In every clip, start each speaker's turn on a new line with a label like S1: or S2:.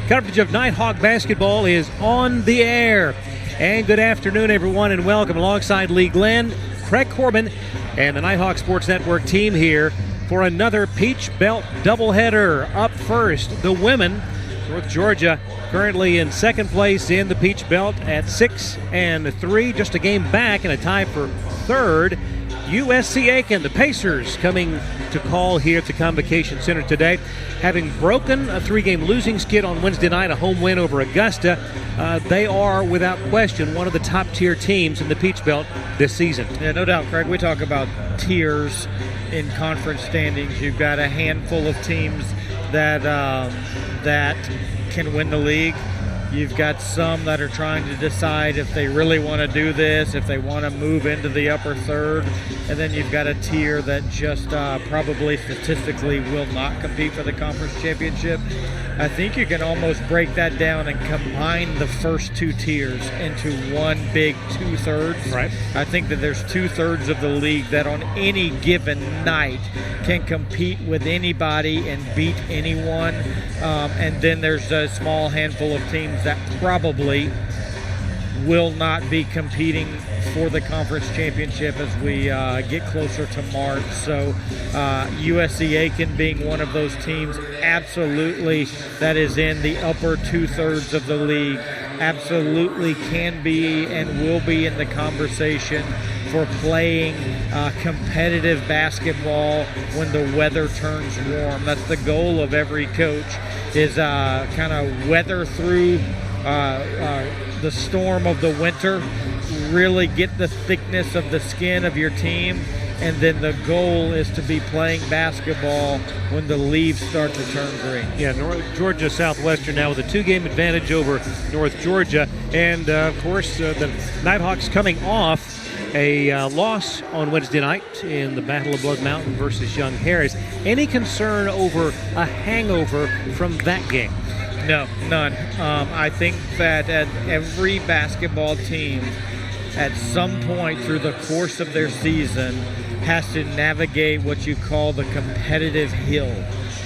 S1: Coverage of Nighthawk basketball is on the air. And good afternoon, everyone, and welcome alongside Lee Glenn, Craig Corbin, and the Nighthawk Sports Network team here for another Peach Belt doubleheader. Up first, the women. North Georgia currently in second place in the Peach Belt at 6-3, just a game back and a tie for third. USC Aiken, the Pacers, coming to call here at the Convocation Center today. Having broken a three-game losing skid on Wednesday night, a home win over Augusta, they are, without question, one of the top-tier teams in the Peach Belt this season.
S2: Yeah, no doubt, Craig. We talk about tiers in conference standings. You've got a handful of teams that can win the league. You've got some that are trying to decide if they really want to do this, if they want to move into the upper third. And then you've got a tier that just probably statistically will not compete for the conference championship. I think you can almost break that down and combine the first two tiers into one big two-thirds.
S1: Right.
S2: I think that there's two-thirds of the league that on any given night can compete with anybody and beat anyone. And then there's a small handful of teams that probably will not be competing for the conference championship as we get closer to March. So USC Aiken being one of those teams, absolutely, that is in the upper two-thirds of the league, absolutely can be and will be in the conversation for playing competitive basketball when the weather turns warm. That's the goal of every coach, is kind of weather through the storm of the winter, really get the thickness of the skin of your team, and then the goal is to be playing basketball when the leaves start to turn green.
S1: Yeah, North Georgia Southwestern now with a two-game advantage over North Georgia. And, of course, the Nighthawks coming off a loss on Wednesday night in the Battle of Blood Mountain versus Young Harris. Any concern over a hangover from that game?
S2: No, none. I think that every basketball team at some point through the course of their season has to navigate what you call the competitive hill.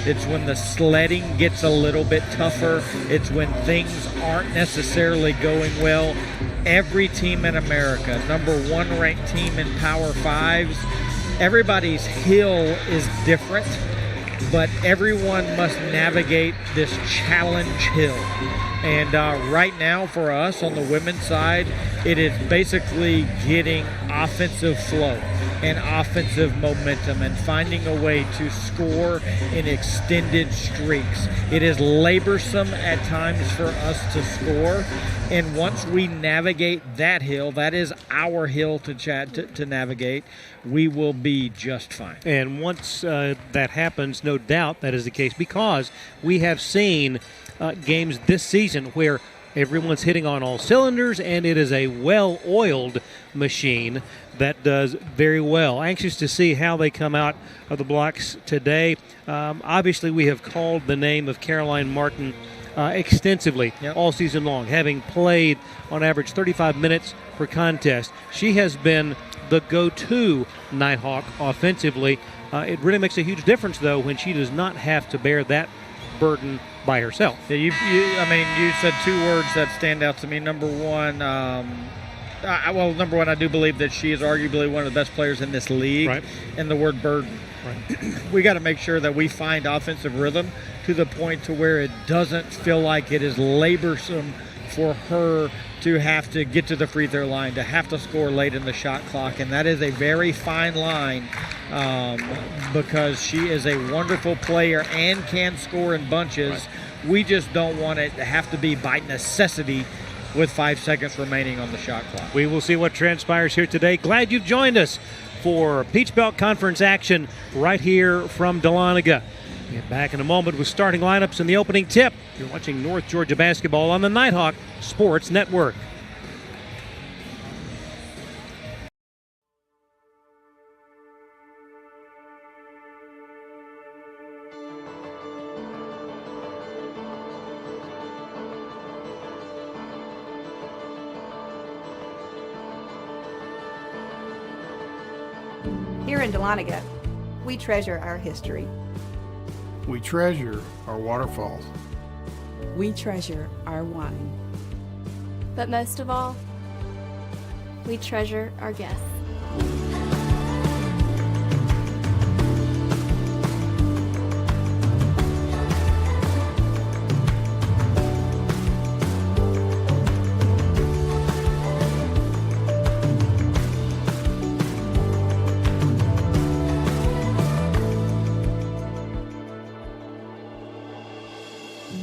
S2: It's when the sledding gets a little bit tougher. It's when things aren't necessarily going well. Every team in America, number one ranked team in Power Fives, everybody's hill is different, but everyone must navigate this challenge hill. And right now for us on the women's side, it is basically getting offensive flow and offensive momentum and finding a way to score in extended streaks. It is laborsome at times for us to score, and once we navigate that hill, that is our hill to navigate, we will be just fine.
S1: And once that happens, no doubt that is the case, because we have seen games this season where everyone's hitting on all cylinders, and it is a well-oiled machine that does very well. Anxious to see how they come out of the blocks today. Obviously, we have called the name of Caroline Martin extensively all season long, having played on average 35 minutes per contest. She has been the go-to Nighthawk offensively. It really makes a huge difference, though, when she does not have to bear that burden by herself.
S2: Yeah, you said two words that stand out to me. Number one, I do believe that she is arguably one of the best players in this league,
S1: right,
S2: and the word burden. Right. We got to make sure that we find offensive rhythm to the point to where it doesn't feel like it is laborsome for her to have to get to the free throw line, to have to score late in the shot clock. And that is a very fine line because she is a wonderful player and can score in bunches. Right. We just don't want it to have to be by necessity with 5 seconds remaining on the shot clock.
S1: We will see what transpires here today. Glad you've joined us for Peach Belt Conference action right here from Dahlonega. Get back in a moment with starting lineups and the opening tip. You're watching North Georgia basketball on the Nighthawk Sports Network.
S3: Here in Dahlonega, we treasure our history.
S4: We treasure our waterfalls. we treasure our wine.
S5: But most of all, we treasure our guests.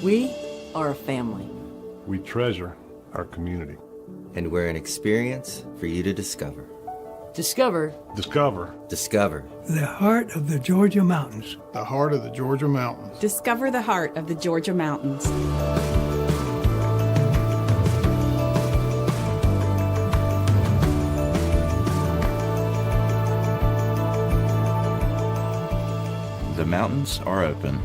S4: We are a family.
S6: We treasure our community.
S7: And we're an experience for you to discover.
S4: Discover.
S6: Discover.
S7: Discover.
S8: The heart of the Georgia mountains.
S6: The heart of the Georgia mountains.
S4: Discover the heart of the Georgia mountains.
S9: The mountains are open.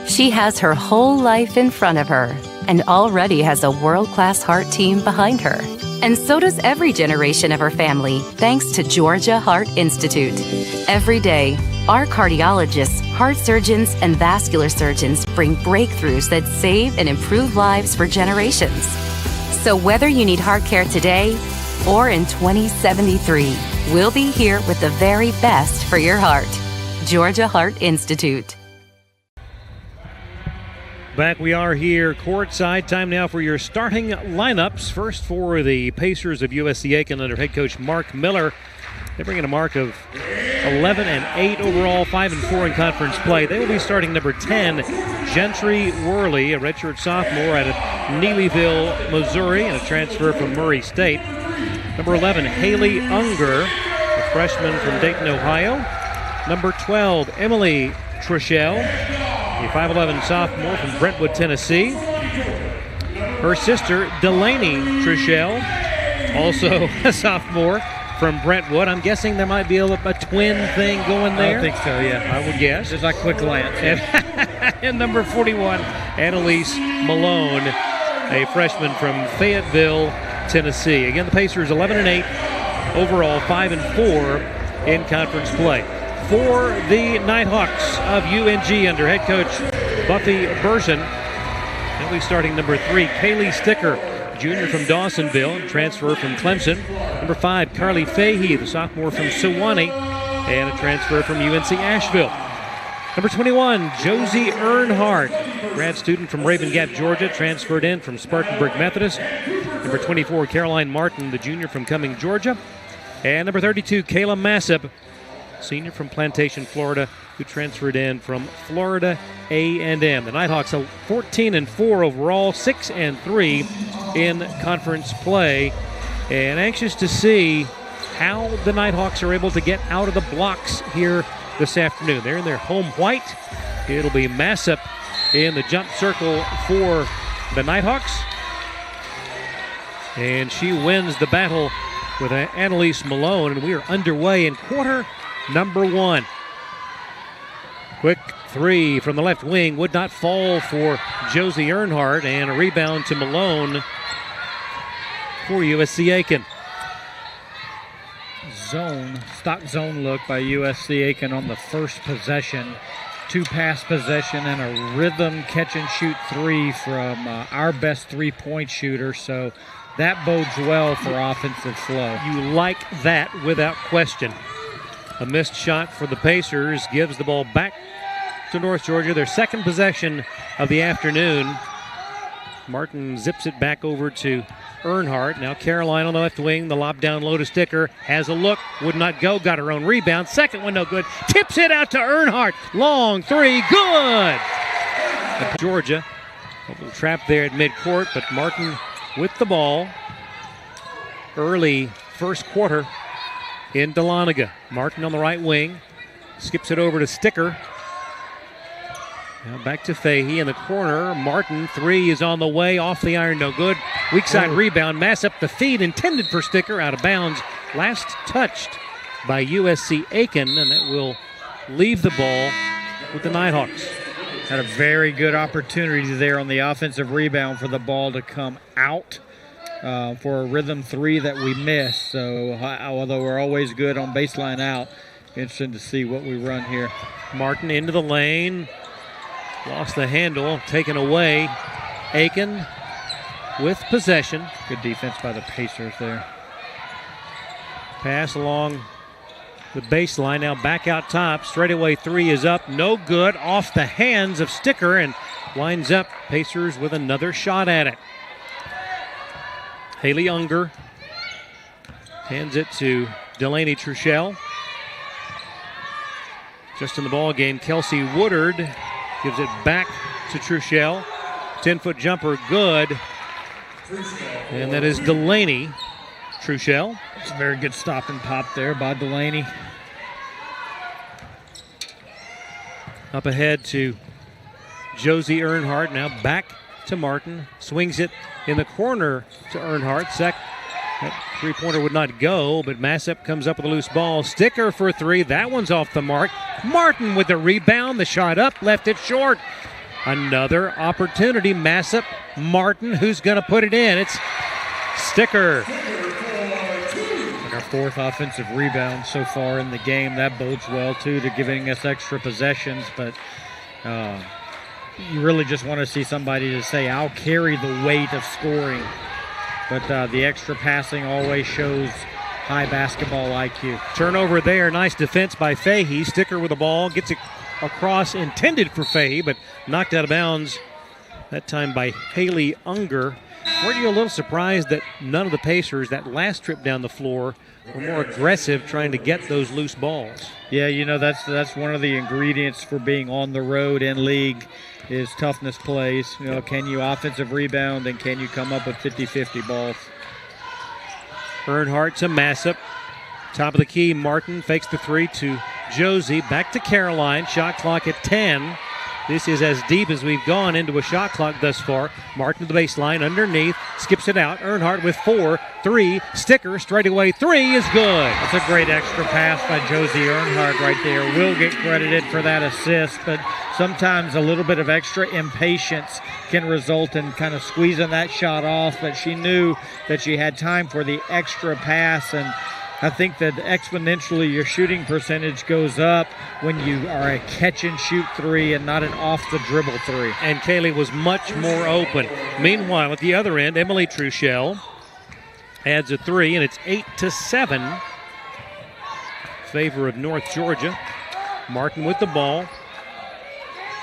S10: She has her whole life in front of her and already has a world-class heart team behind her. And so does every generation of her family, thanks to Georgia Heart Institute. Every day, our cardiologists, heart surgeons, and vascular surgeons bring breakthroughs that save and improve lives for generations. So whether you need heart care today or in 2073, we'll be here with the very best for your heart. Georgia Heart Institute.
S1: Back we are here courtside. Time now for your starting lineups. First for the Pacers of USC Aiken under head coach Mark Miller. They bring in a mark of 11-8 overall, 5-4 in conference play. They will be starting number 10, Gentry Worley, a redshirt sophomore out of Neelyville, Missouri, and a transfer from Murray State. Number 11, Haley Unger, a freshman from Dayton, Ohio. Number 12, Emily Trushell, a 5'11 sophomore from Brentwood, Tennessee. Her sister, Delaney Trushell, also a sophomore from Brentwood. I'm guessing there might be a twin thing going there.
S2: I think so, yeah.
S1: I would guess.
S2: Just a quick glance.
S1: And number 41, Annalise Malone, a freshman from Fayetteville, Tennessee. Again, the Pacers 11-8 overall, 5-4 in conference play. For the Nighthawks of UNG under head coach Buffy Burson, they'll be starting number 3, Kaylee Sticker, junior from Dawsonville, transfer from Clemson. Number 5, Carly Fahey, the sophomore from Sewanee, and a transfer from UNC Asheville. Number 21, Josie Earnhardt, grad student from Raven Gap, Georgia, transferred in from Spartanburg Methodist. Number 24, Caroline Martin, the junior from Cumming, Georgia. And number 32, Kayla Massip, senior from Plantation, Florida, who transferred in from Florida A&M. The Nighthawks are 14-4 overall, 6-3 in conference play, and anxious to see how the Nighthawks are able to get out of the blocks here this afternoon. They're in their home white. It'll be Massip in the jump circle for the Nighthawks, and she wins the battle with Annalise Malone, and we are underway in quarter number 1. Quick three from the left wing would not fall for Josie Earnhardt, and a rebound to Malone for USC Aiken.
S2: stock zone look by USC Aiken on the first possession. 2-pass possession and a rhythm catch-and-shoot 3 from our best three-point shooter. So that bodes well for offensive flow.
S1: You like that without question. A missed shot for the Pacers gives the ball back to North Georgia, their second possession of the afternoon. Martin zips it back over to Earnhardt. Now Caroline on the left wing, the lob down low to Sticker. Has a look, would not go, got her own rebound. Second one no good. Tips it out to Earnhardt. Long three, good! Georgia, a little trap there at midcourt, but Martin with the ball. Early first quarter in Dahlonega. Martin on the right wing, skips it over to Sticker. Now back to Fahey in the corner. Martin, 3 is on the way, off the iron, no good. Weak side rebound, mass up the feed, intended for Sticker, out of bounds. Last touched by USC Aiken, and that will leave the ball with the Nighthawks.
S2: Had a very good opportunity there on the offensive rebound for the ball to come out for a rhythm 3 that we missed. So although we're always good on baseline out, interesting to see what we run here.
S1: Martin into the lane. Lost the handle, taken away. Aiken with possession.
S2: Good defense by the Pacers there.
S1: Pass along the baseline, now back out top. Straightaway 3 is up, no good. Off the hands of Sticker and winds up Pacers with another shot at it. Haley Unger hands it to Delaney Truchell. Just in the ball game, Kelsey Woodard gives it back to Truchell. 10-foot jumper, good. And that is Delaney Truchell.
S2: It's a very good stop and pop there by Delaney.
S1: Up ahead to Josie Earnhardt. Now back to Martin. Swings it in the corner to Earnhardt. That three-pointer would not go, but Massep comes up with a loose ball. Sticker for 3. That one's off the mark. Martin with the rebound. The shot up, left it short. Another opportunity. Massep, Martin, who's going to put it in? It's Sticker.
S2: Like our 4th offensive rebound so far in the game. That bodes well, too, to giving us extra possessions. But you really just want to see somebody to say, I'll carry the weight of scoring. But the extra passing always shows high basketball IQ.
S1: Turnover there. Nice defense by Fahey. Sticker with the ball. Gets it across, intended for Fahey, but knocked out of bounds. That time by Haley Unger. Weren't you a little surprised that none of the Pacers, that last trip down the floor, were more aggressive trying to get those loose balls?
S2: Yeah, you know, that's one of the ingredients for being on the road in league is toughness plays. You know, can you offensive rebound and can you come up with 50-50 balls?
S1: Earnhardt to Massep. Top of the key, Martin fakes the 3 to Josie. Back to Caroline. Shot clock at 10. This is as deep as we've gone into a shot clock thus far. Martin to the baseline, underneath, skips it out. Earnhardt with 4, 3, Sticker, straightaway 3 is good.
S2: That's a great extra pass by Josie Earnhardt right there. Will get credited for that assist, but sometimes a little bit of extra impatience can result in kind of squeezing that shot off, but she knew that she had time for the extra pass, and I think that exponentially your shooting percentage goes up when you are a catch-and-shoot 3 and not an off-the-dribble 3.
S1: And Kaylee was much more open. Meanwhile, at the other end, Emily Truchell adds a 3, and it's 8-7. Favor of North Georgia. Martin with the ball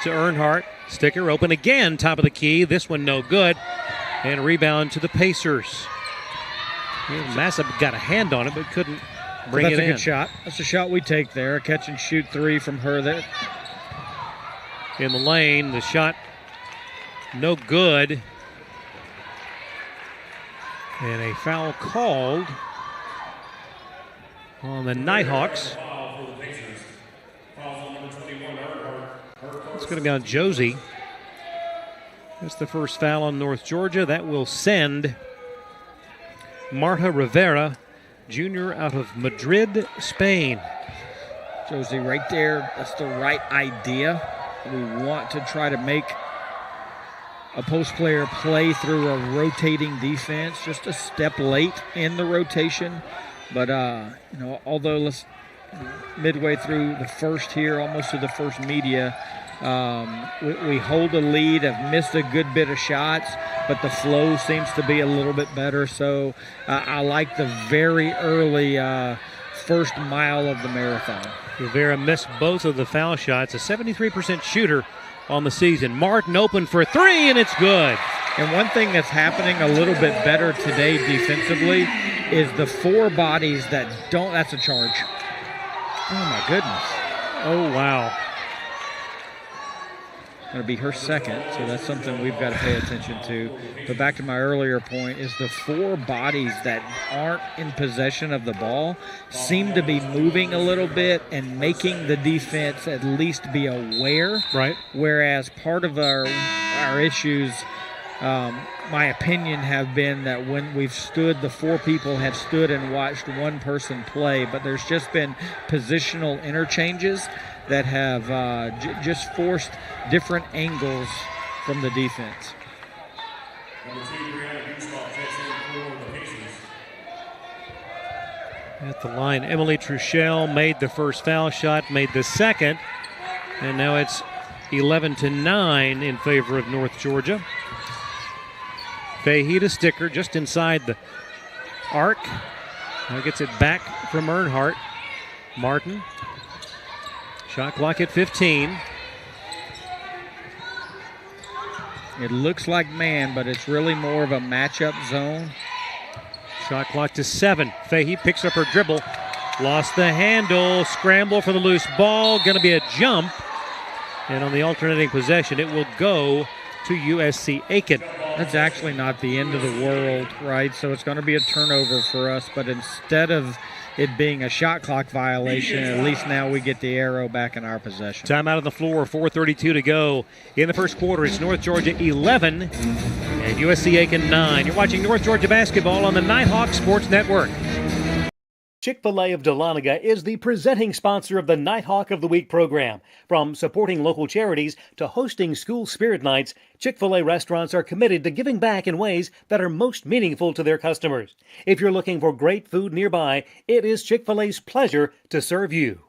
S1: to Earnhardt. Sticker open again, top of the key. This one no good. And a rebound to the Pacers. Massep got a hand on it, but couldn't bring it in.
S2: That's a good shot. That's a shot we take there. A catch-and-shoot 3 from her there.
S1: In the lane, the shot no good. And a foul called on the Nighthawks. It's going to be on Josie. That's the first foul on North Georgia. That will send Marta Rivera, junior out of Madrid, Spain.
S2: Josie right there, that's the right idea. We want to try to make a post player play through a rotating defense, just a step late in the rotation. But, although midway through the first here, almost to the first media, we hold a lead, have missed a good bit of shots, but the flow seems to be a little bit better. So I like the very early first mile of the marathon.
S1: Rivera missed both of the foul shots, a 73% shooter on the season. Martin open for three, and it's good.
S2: And one thing that's happening a little bit better today defensively is the four bodies that don't – that's a charge. Oh, my goodness.
S1: Oh, wow.
S2: Going to be her second, so that's something we've got to pay attention to. But back to my earlier point is the four bodies that aren't in possession of the ball seem to be moving a little bit and making the defense at least be aware.
S1: Right.
S2: Whereas part of our issues, my opinion, have been that when we've stood, the four people have stood and watched one person play, but there's just been positional interchanges that have just forced different angles from the defense.
S1: At the line, Emily Truchel made the first foul shot, made the second, and now it's 11-9 in favor of North Georgia. Fahey to Sticker just inside the arc. Now gets it back from Earnhardt. Martin. Shot clock at 15.
S2: It looks like man, but it's really more of a matchup zone.
S1: Shot clock to 7. Fahey picks up her dribble. Lost the handle. Scramble for the loose ball. Going to be a jump. And on the alternating possession, it will go to USC Aiken.
S2: That's actually not the end of the world, right? So it's going to be a turnover for us, but instead of it being a shot clock violation, at least now we get the arrow back in our possession.
S1: Time out on the floor, 4:32 to go. In the first quarter, it's North Georgia 11 and USC Aiken 9. You're watching North Georgia basketball on the Nighthawk Sports Network. Chick-fil-A of Dahlonega is the presenting sponsor of the Nighthawk of the Week program. From supporting local charities to hosting school spirit nights, Chick-fil-A restaurants are committed to giving back in ways that are most meaningful to their customers. If you're looking for great food nearby, it is Chick-fil-A's pleasure to serve you.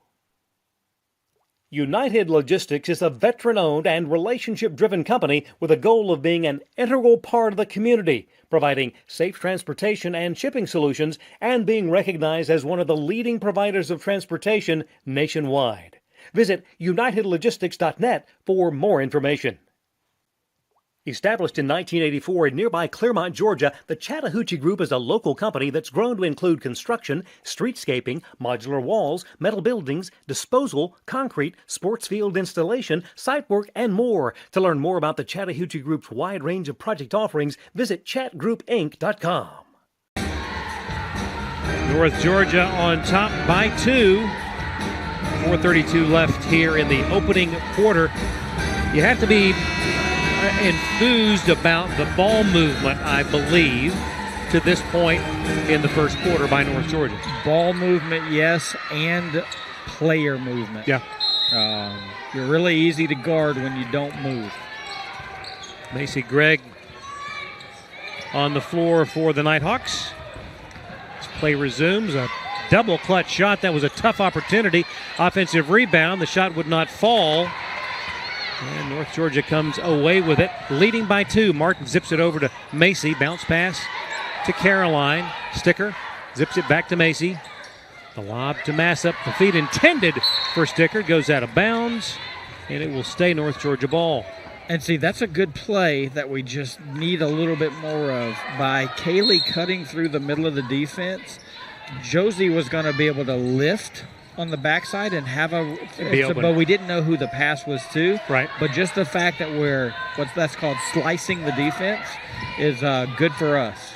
S1: United Logistics is a veteran-owned and relationship-driven company with a goal of being an integral part of the community, providing safe transportation and shipping solutions, and being recognized as one of the leading providers of transportation nationwide. Visit unitedlogistics.net for more information. Established in 1984 in nearby Clermont, Georgia, the Chattahoochee Group is a local company that's grown to include construction, streetscaping, modular walls, metal buildings, disposal, concrete, sports field installation, site work, and more. To learn more about the Chattahoochee Group's wide range of project offerings, visit chatgroupinc.com. North Georgia on top by 2. 4:32 left here in the opening quarter. You have to be enthused about the ball movement, I believe, to this point in the first quarter by North Georgia.
S2: Ball movement, yes, and player movement.
S1: Yeah.
S2: You're really easy to guard when you don't move.
S1: Macy Gregg on the floor for the Nighthawks. As play resumes, a double clutch shot. That was a tough opportunity. Offensive rebound. The shot would not fall. And North Georgia comes away with it, leading by 2. Martin zips it over to Macy. Bounce pass to Caroline. Sticker zips it back to Macy. The lob to Massop. The feed intended for Sticker goes out of bounds, and it will stay North Georgia ball.
S2: And see, that's a good play that we just need a little bit more of. By Kaylee cutting through the middle of the defense, Josie was going to be able to lift on the backside and have but we didn't know who the pass was to.
S1: Right.
S2: But just the fact that we're that's called slicing the defense is good for us.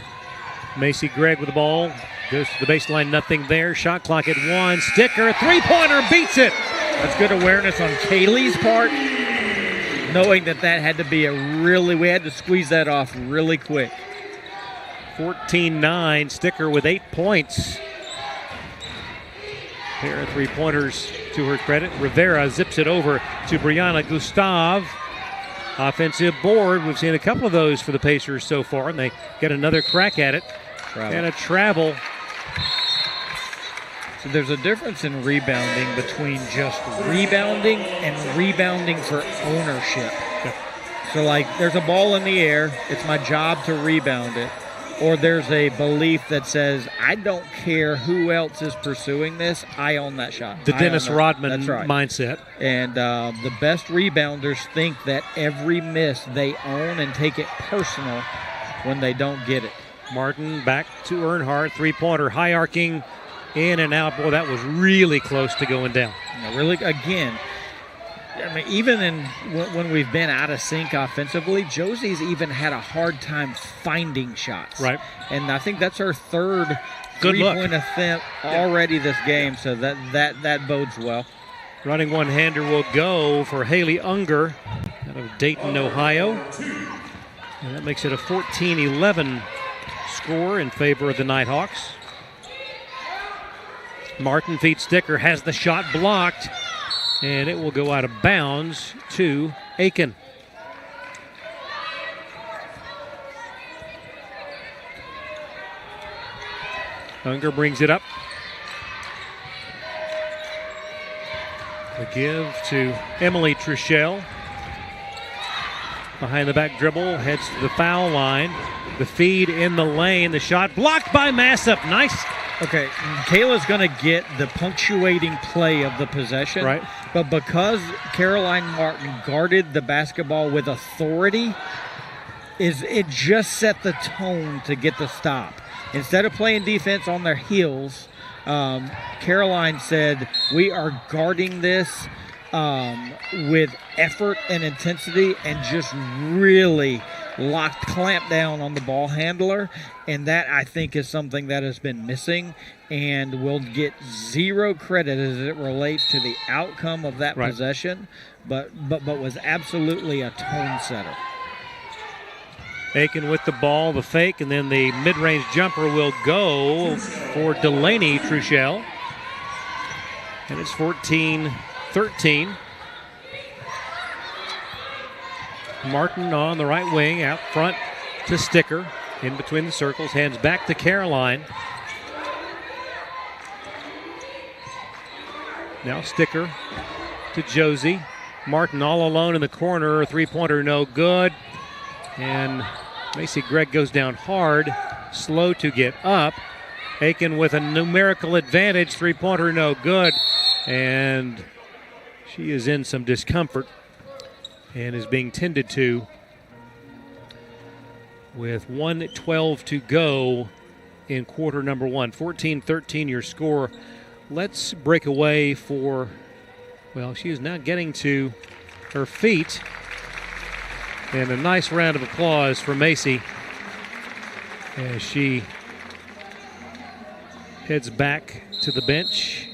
S1: Macy Gregg with the ball. Goes to the baseline, nothing there. Shot clock at 1. Sticker, three-pointer, beats it.
S2: That's good awareness on Kaylee's part, knowing that had to be we had to squeeze that off really quick.
S1: 14-9, Sticker with 8 points. Pair of three-pointers to her credit. Rivera zips it over to Brianna Gustav. Offensive board. We've seen a couple of those for the Pacers so far, and they get another crack at it. And a travel
S2: So there's a difference in rebounding between just rebounding and rebounding for ownership. So, like, there's a ball in the air. It's my job to rebound it. Or there's a belief that says, I don't care who else is pursuing this. I own that shot.
S1: The Dennis Rodman
S2: right.
S1: mindset.
S2: And the best rebounders think that every miss they own and take it personal when they don't get it.
S1: Martin back to Earnhardt. Three-pointer, high arcing, in and out. Boy, that was really close to going down.
S2: Really, again, I mean, even when we've been out of sync offensively, Josie's even had a hard time finding shots.
S1: Right.
S2: And I think that's her third
S1: Good
S2: three-point attempt already this game, so that bodes well.
S1: Running one-hander will go for Haley Unger out of Dayton, Ohio. And that makes it a 14-11 score in favor of the Nighthawks. Martin feet Sticker, has the shot blocked, and it will go out of bounds to Aiken. Unger brings it up. The give to Emily Truchell. Behind the back dribble, heads to the foul line. The feed in the lane. The shot blocked by Massip. Nice.
S2: Okay, Kayla's going to get the punctuating play of the possession.
S1: Right.
S2: But because Caroline Martin guarded the basketball with authority, it just set the tone to get the stop. Instead of playing defense on their heels, Caroline said, we are guarding this with effort and intensity and just really clamped down on the ball handler. And that, I think, is something that has been missing and will get zero credit as it relates to the outcome of that possession, but was absolutely a tone setter.
S1: Aiken with the ball, the fake, and then the mid-range jumper will go for Delaney Truchell. And it's 14-13. Martin on the right wing, out front to Sticker. In between the circles, hands back to Caroline. Now Sticker to Josie. Martin all alone in the corner. Three-pointer no good. And Macy Gregg goes down hard, slow to get up. Aiken with a numerical advantage. Three-pointer no good. And she is in some discomfort and is being tended to with 1:12 to go in quarter number one. 14-13 your score. Let's break away for, well, she is now getting to her feet. And a nice round of applause for Macy as she heads back to the bench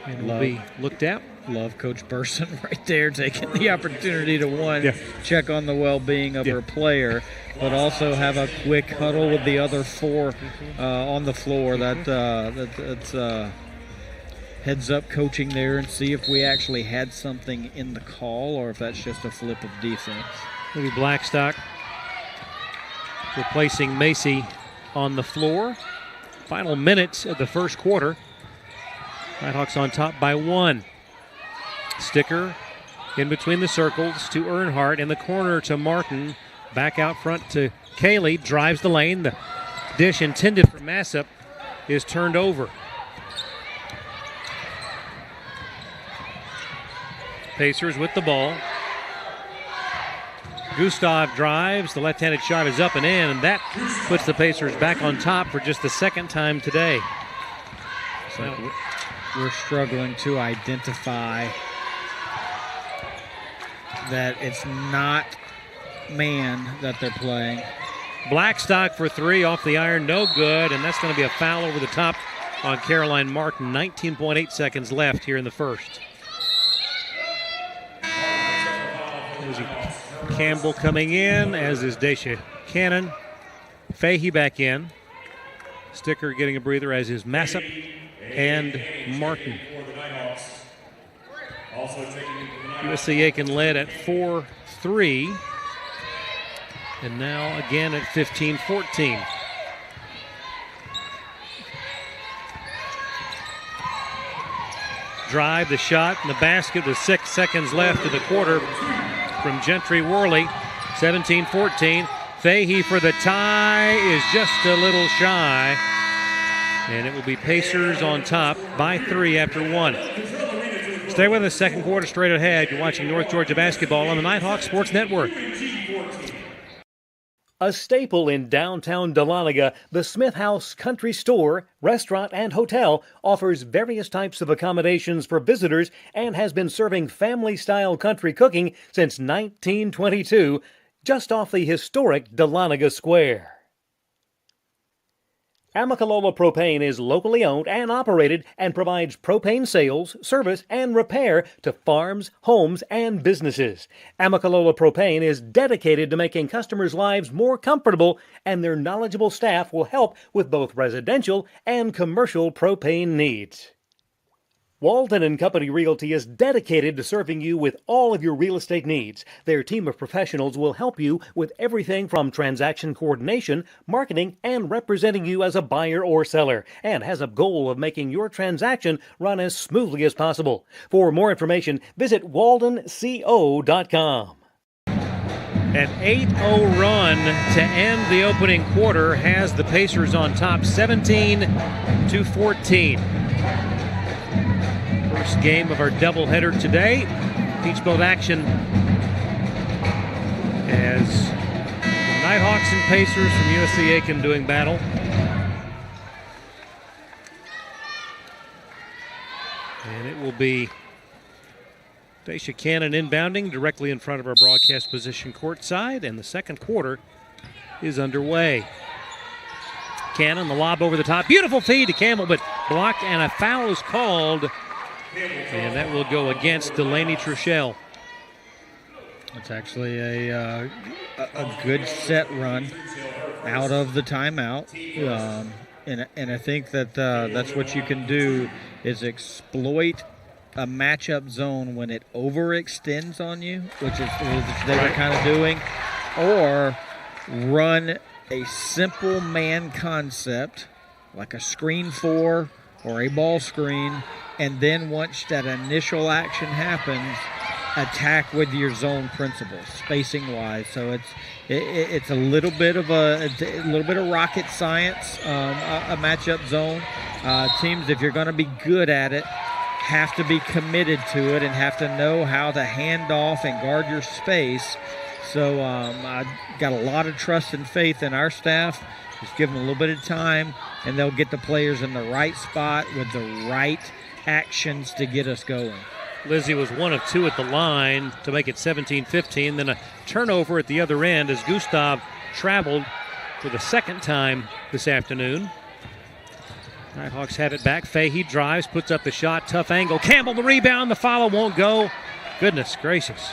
S1: and will be looked at.
S2: Love Coach Burson right there, taking the opportunity to check on the well-being of her player, but also have a quick huddle with the other four on the floor. That's heads up coaching there, and see if we actually had something in the call or if that's just a flip of defense.
S1: Maybe Blackstock replacing Macy on the floor. Final minutes of the first quarter. Nighthawks on top by one. Sticker in between the circles to Earnhardt, in the corner to Martin. Back out front to Kaylee, drives the lane. The dish intended for Massip is turned over. Pacers with the ball. Gustav drives, the left-handed shot is up and in, and that puts the Pacers back on top for just the second time today.
S2: So we're struggling to identify that it's not man that they're playing.
S1: Blackstock for three off the iron, no good, and that's going to be a foul over the top on Caroline Martin. 19.8 seconds left here in the first. Campbell coming in, as is Daisha Cannon. Fahey back in. Sticker getting a breather, as is Massip and Martin. USC Aiken led at 4-3. And now again at 15-14. drive, the shot, and the basket with 6 seconds left in the quarter from Gentry Worley. 17-14. Fahey for the tie is just a little shy. And it will be Pacers on top by 3 after 1. Stay with us, second quarter straight ahead. You're watching North Georgia basketball on the Nighthawk Sports Network. A staple in downtown Dahlonega, the Smith House Country Store, Restaurant, and Hotel offers various types of accommodations for visitors and has been serving family-style country cooking since 1922, just off the historic Dahlonega Square. Amicalola Propane is locally owned and operated and provides propane sales, service, and repair to farms, homes, and businesses. Amicalola Propane is dedicated to making customers' lives more comfortable, and their knowledgeable staff will help with both residential and commercial propane needs. Walton & Company Realty is dedicated to serving you with all of your real estate needs. Their team of professionals will help you with everything from transaction coordination, marketing, and representing you as a buyer or seller, and has a goal of making your transaction run as smoothly as possible. For more information, visit waldenco.com. An 8-0 run to end the opening quarter has the Pacers on top 17-14. First game of our doubleheader today. Peachbelt action as the Nighthawks and Pacers from USC Aiken doing battle. And it will be Daisha Cannon inbounding directly in front of our broadcast position courtside, and the second quarter is underway. Cannon, the lob over the top. Beautiful feed to Campbell, but blocked, and a foul is called. And that will go against Delaney Truchell.
S2: It's actually a good set run out of the timeout. And I think that that's what you can do is exploit a matchup zone when it overextends on you, which they were kind of doing, or run a simple man concept like a screen 4 or a ball screen, and then once that initial action happens, attack with your zone principles, spacing wise. So it's a little bit of rocket science, a matchup zone. Teams, if you're going to be good at it, have to be committed to it and have to know how to hand off and guard your space. So I got a lot of trust and faith in our staff. Just give them a little bit of time, and they'll get the players in the right spot with the right actions to get us going.
S1: Lizzie was 1 of 2 at the line to make it 17-15. Then a turnover at the other end as Gustav traveled for the second time this afternoon. Nighthawks have it back. Fahey drives, puts up the shot, tough angle. Campbell the rebound, the follow won't go. Goodness gracious.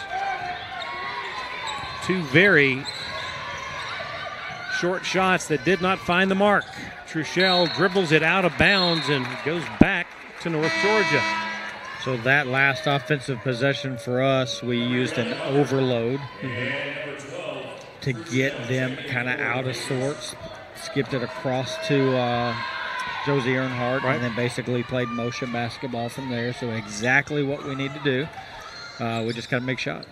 S1: Two very short shots that did not find the mark. Truchell dribbles it out of bounds and goes back to North Georgia.
S2: So that last offensive possession for us, we used an overload to get them kind of out of sorts. Skipped it across to Josie Earnhardt, and then basically played motion basketball from there. So exactly what we need to do. We just got to make shots.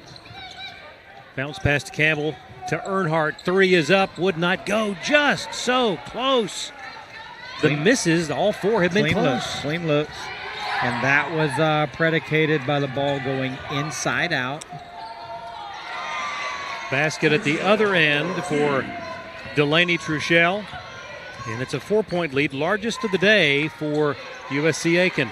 S1: Bounce pass to Campbell to Earnhardt. 3 is up, would not go. Just so close. The misses, all 4 have been close.
S2: Clean looks. And that was predicated by the ball going inside out.
S1: Basket at the other end for Delaney Truchell. And it's a 4-point lead, largest of the day for USC Aiken.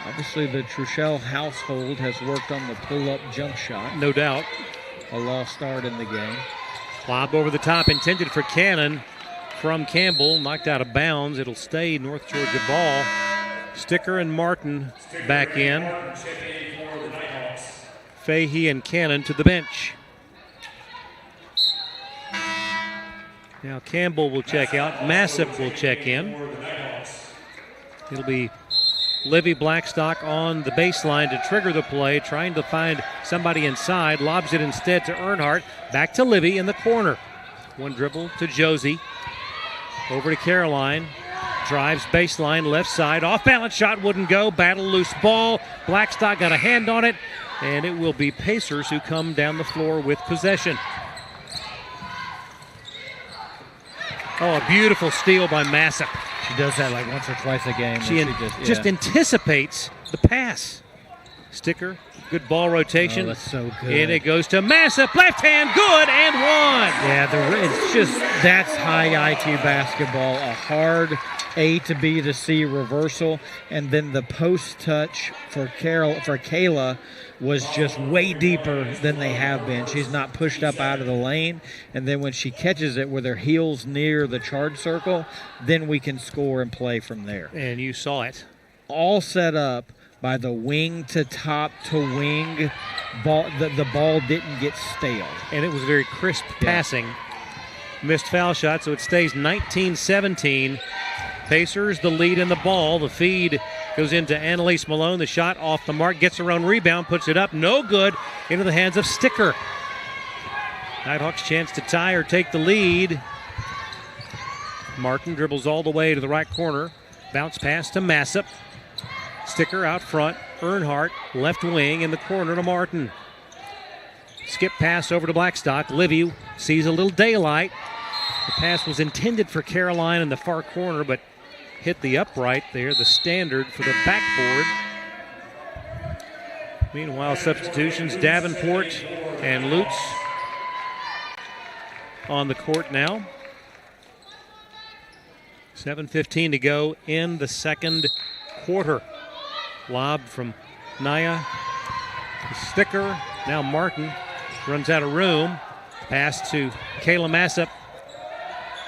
S2: Obviously, the Truchell household has worked on the pull-up jump shot.
S1: No doubt.
S2: A lost start in the game.
S1: Lob over the top, intended for Cannon from Campbell. Knocked out of bounds. It'll stay North Georgia ball. Sticker and Martin back in. Fahey and Cannon to the bench. Now Campbell will check out. Massip will check in. It'll be Livy Blackstock on the baseline to trigger the play, trying to find somebody inside. Lobs it instead to Earnhardt. Back to Livy in the corner. One dribble to Josie. Over to Caroline. Drives baseline, left side, off balance shot wouldn't go. Battle loose ball. Blackstock got a hand on it, and it will be Pacers who come down the floor with possession. Oh, a beautiful steal by Massa.
S2: She does that like once or twice a game.
S1: She just anticipates the pass. Sticker, good ball rotation.
S2: Oh, that's so good.
S1: And it goes to Massa, left hand, good, and one.
S2: Yeah, it's just, that's high IQ basketball. A hard A to B to C reversal, and then the post touch for Kayla was just way deeper than they have been. She's not pushed up out of the lane, and then when she catches it with her heels near the charge circle, then we can score and play from there.
S1: And you saw it.
S2: All set up by the wing to top to wing ball. The ball didn't get stale.
S1: And it was very crisp passing. Missed foul shot, so it stays 19-17. Pacers the lead in the ball. The feed goes into Annalise Malone. The shot off the mark, gets her own rebound, puts it up, no good, into the hands of Sticker. Nighthawks chance to tie or take the lead. Martin dribbles all the way to the right corner. Bounce pass to Massip. Sticker out front. Earnhardt left wing in the corner to Martin. Skip pass over to Blackstock. Livy sees a little daylight. The pass was intended for Caroline in the far corner, but hit the upright there, the standard for the backboard. Meanwhile, substitutions, Davenport and Lutz on the court now. 7:15 to go in the second quarter. Lob from Naya. Sticker. Now Martin runs out of room. Pass to Kayla Massip.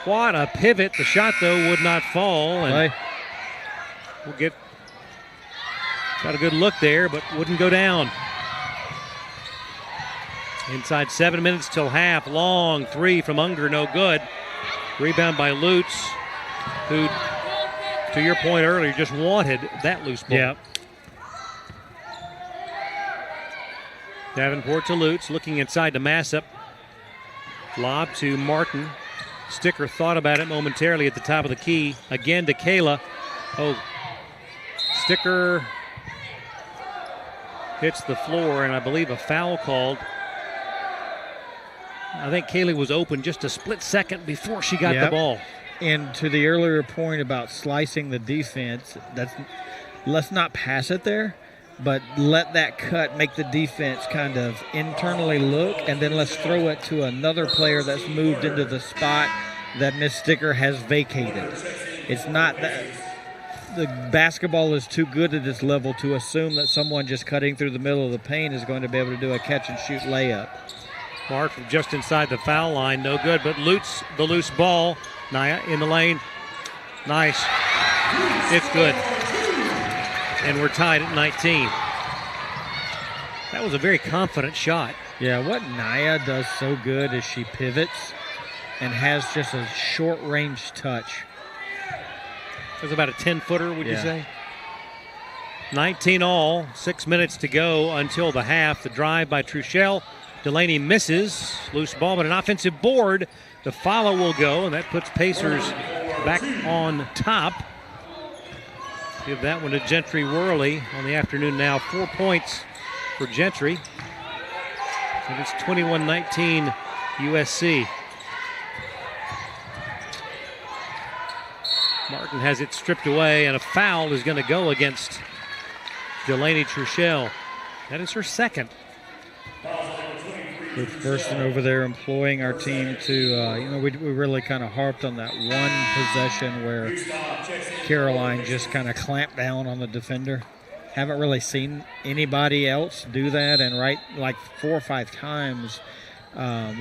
S1: What a pivot. The shot, though, would not fall. And we'll got a good look there, but wouldn't go down. Inside 7 minutes till half. Long three from Unger, no good. Rebound by Lutz, who, to your point earlier, just wanted that loose ball.
S2: Yeah.
S1: Davenport to Lutz, looking inside to Massip. Lob to Martin. Sticker thought about it momentarily at the top of the key. Again to Kayla. Oh, Sticker hits the floor, and I believe a foul called. I think Kayla was open just a split second before she got the ball.
S2: And to the earlier point about slicing the defense, let's not pass it there, but let that cut make the defense kind of internally look, and then let's throw it to another player that's moved into the spot that Miss Sticker has vacated. It's not that the basketball is too good at this level to assume that someone just cutting through the middle of the paint is going to be able to do a catch-and-shoot layup.
S1: Mark from just inside the foul line, no good, but Lutz, the loose ball. Naya in the lane. Nice. It's good. And we're tied at 19. That was a very confident shot.
S2: Yeah, what Naya does so good is she pivots and has just a short-range touch.
S1: It was about a 10-footer, would you say? 19 all, 6 minutes to go until the half. The drive by Truchell. Delaney misses. Loose ball, but an offensive board. The follow will go, and that puts Pacers back on top. Give that one to Gentry Worley on the afternoon now. 4 points for Gentry. And it's 21-19 USC. Martin has it stripped away, and a foul is going to go against Delaney Truchell. That is her second.
S2: With Thurston over there employing our team to, we really kind of harped on that one possession where Caroline just kind of clamped down on the defender. Haven't really seen anybody else do that, and like 4 or 5 times,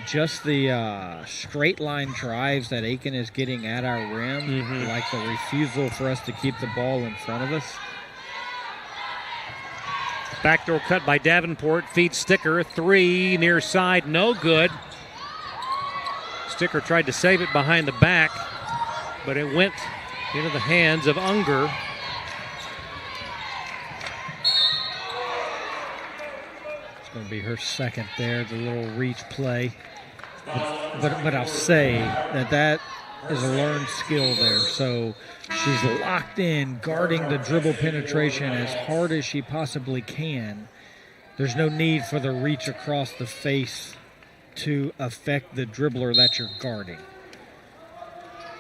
S2: just the straight line drives that Aiken is getting at our rim, like the refusal for us to keep the ball in front of us.
S1: Backdoor cut by Davenport, feeds Sticker, 3 near side, no good. Sticker tried to save it behind the back, but it went into the hands of Unger.
S2: It's going to be her second there, the little reach play. But I'll say that is a learned skill there. So she's locked in, guarding the dribble penetration as hard as she possibly can. There's no need for the reach across the face to affect the dribbler that you're guarding.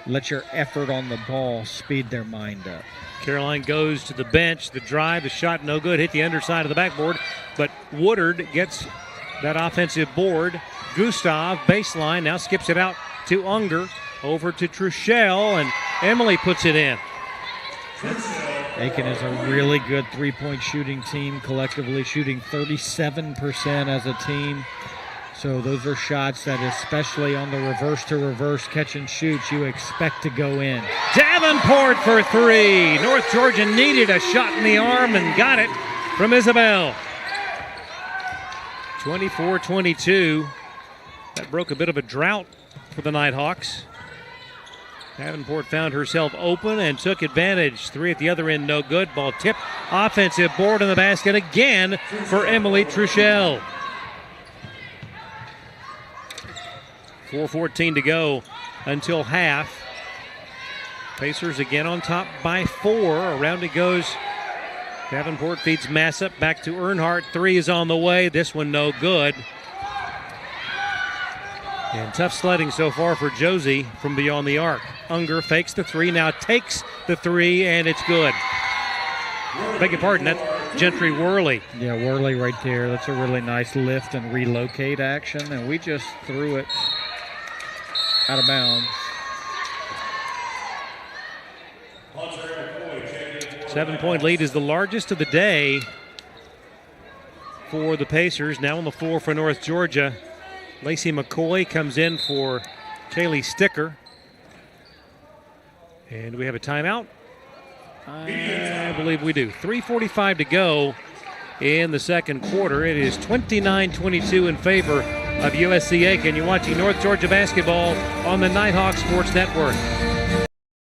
S2: Let your effort on the ball speed their mind up.
S1: Caroline goes to the bench. The drive, the shot no good, hit the underside of the backboard, but Woodard gets that offensive board. Gustav, baseline, now skips it out to Unger, over to Truchell, and Emily puts it in.
S2: Aiken is a really good three-point shooting team, collectively shooting 37% as a team. So those are shots that, especially on the reverse-to-reverse catch and shoots, you expect to go in.
S1: Davenport for three. North Georgia needed a shot in the arm and got it from Isabel. 24-22. That broke a bit of a drought for the Nighthawks. Davenport found herself open and took advantage. Three at the other end, no good. Ball tipped. Offensive board in the basket again for Emily Truchell. 4:14 to go until half. Pacers again on top by 4. Around it goes. Davenport feeds Massop back to Earnhardt. Three is on the way. This one no good. And tough sledding so far for Josie from beyond the arc. Unger fakes the three, now takes the three, and it's good. Beg your pardon, that's Gentry Worley.
S2: Yeah, Worley right there. That's a really nice lift and relocate action, and we just threw it out of bounds.
S1: 7-point lead is the largest of the day for the Pacers. Now on the floor for North Georgia. Lacey McCoy comes in for Kaylee Sticker. And do we have a timeout? I believe we do. 3:45 to go in the second quarter. It is 29-22 in favor of USC Aiken. You're watching North Georgia basketball on the Nighthawk Sports Network.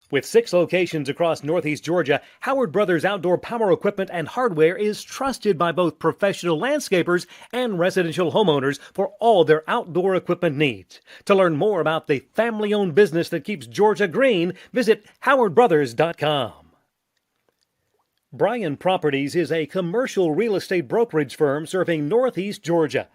S1: With 6 locations across Northeast Georgia, Howard Brothers Outdoor Power Equipment and Hardware is trusted by both professional landscapers and residential homeowners for all their outdoor equipment needs. To learn more about the family-owned business that keeps Georgia green, visit howardbrothers.com. Bryan Properties is a commercial real estate brokerage firm serving Northeast Georgia.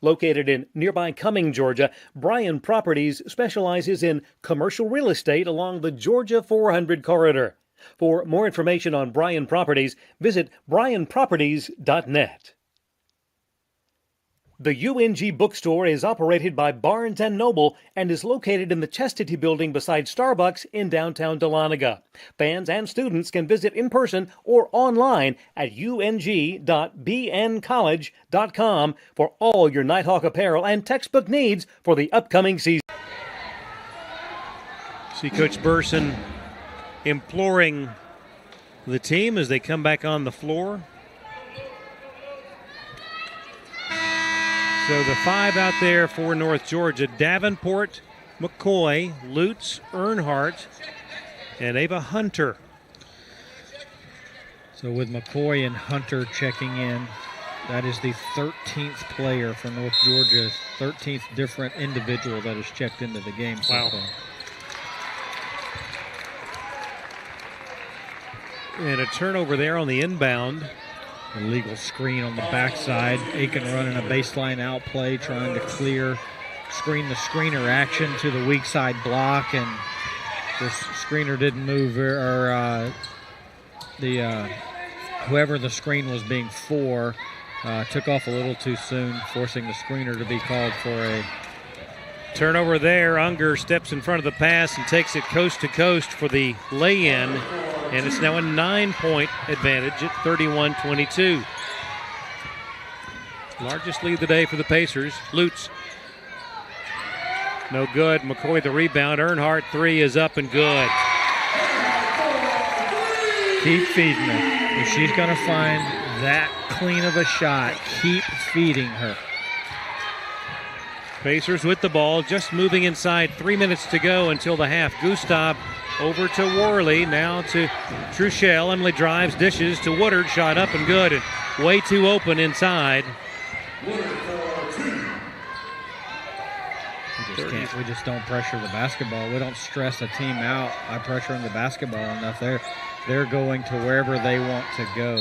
S1: Located in nearby Cumming, Georgia, Bryan Properties specializes in commercial real estate along the Georgia 400 corridor. For more information on Bryan Properties, visit bryanproperties.net. The UNG bookstore is operated by Barnes & Noble and is located in the Chastity Building beside Starbucks in downtown Dahlonega. Fans and students can visit in person or online at ung.bncollege.com for all your Nighthawk apparel and textbook needs for the upcoming season. See Coach Burson imploring the team as they come back on the floor. So the 5 out there for North Georgia: Davenport, McCoy, Lutz, Earnhardt, and Ava Hunter.
S2: So with McCoy and Hunter checking in, that is the 13th player for North Georgia, 13th different individual that has checked into the game so far.
S1: And a turnover there on the inbound.
S2: Illegal screen on the backside. Aiken running a baseline out play, trying to screen the screener action to the weak side block, and this screener didn't move, or whoever the screen was being for took off a little too soon, forcing the screener to be called for a
S1: turnover there. Unger steps in front of the pass and takes it coast to coast for the lay-in. And it's now a 9-point advantage at 31-22. Largest lead of the day for the Pacers. Lutz. No good. McCoy the rebound. Earnhardt three is up and good.
S2: Keep feeding her. If she's going to find that clean of a shot, keep feeding her.
S1: Pacers with the ball, just moving inside. 3 minutes to go until the half. Gustav over to Worley, now to Truchell. Emily drives, dishes to Woodard, shot up and good, and way too open inside.
S2: We just don't pressure the basketball. We don't stress a team out by pressuring the basketball enough. They're going to wherever they want to go.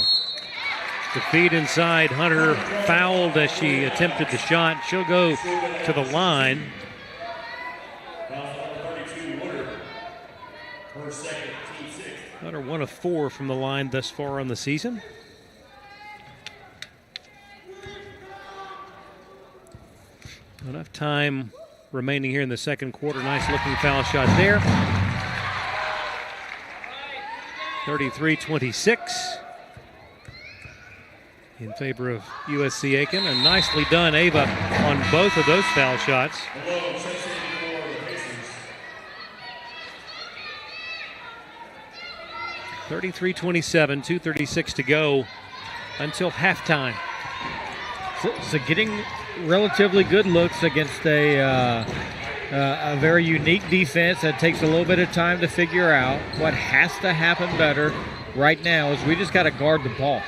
S1: The feed inside. Hunter fouled as she attempted the shot. She'll go to the line. Hunter 1 of 4 from the line thus far on the season. Enough time remaining here in the second quarter. Nice looking foul shot there. 33-26 in favor of USC Aiken. And nicely done, Ava, on both of those foul shots. $33-27, 2:36 to go until halftime.
S2: So getting relatively good looks against a very unique defense that takes a little bit of time to figure out. What has to happen better right now is we just got to guard the ball.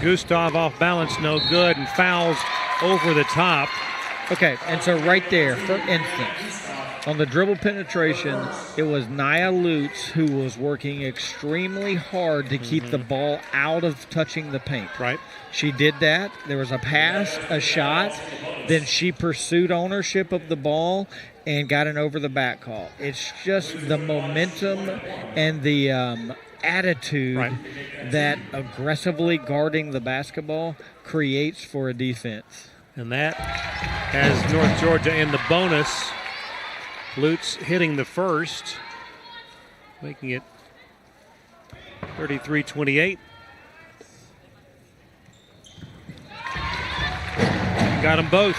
S1: Gustav off balance, no good, and fouls over the top.
S2: Okay, and so right there, for instance, on the dribble penetration, it was Nia Lutz who was working extremely hard to keep the ball out of touching the paint.
S1: Right.
S2: She did that. There was a pass, a shot. Then she pursued ownership of the ball and got an over-the-back call. It's just the momentum and the attitude that aggressively guarding the basketball creates for a defense.
S1: And that has North Georgia in the bonus. Lutz hitting the first, making it 33-28. Got them both.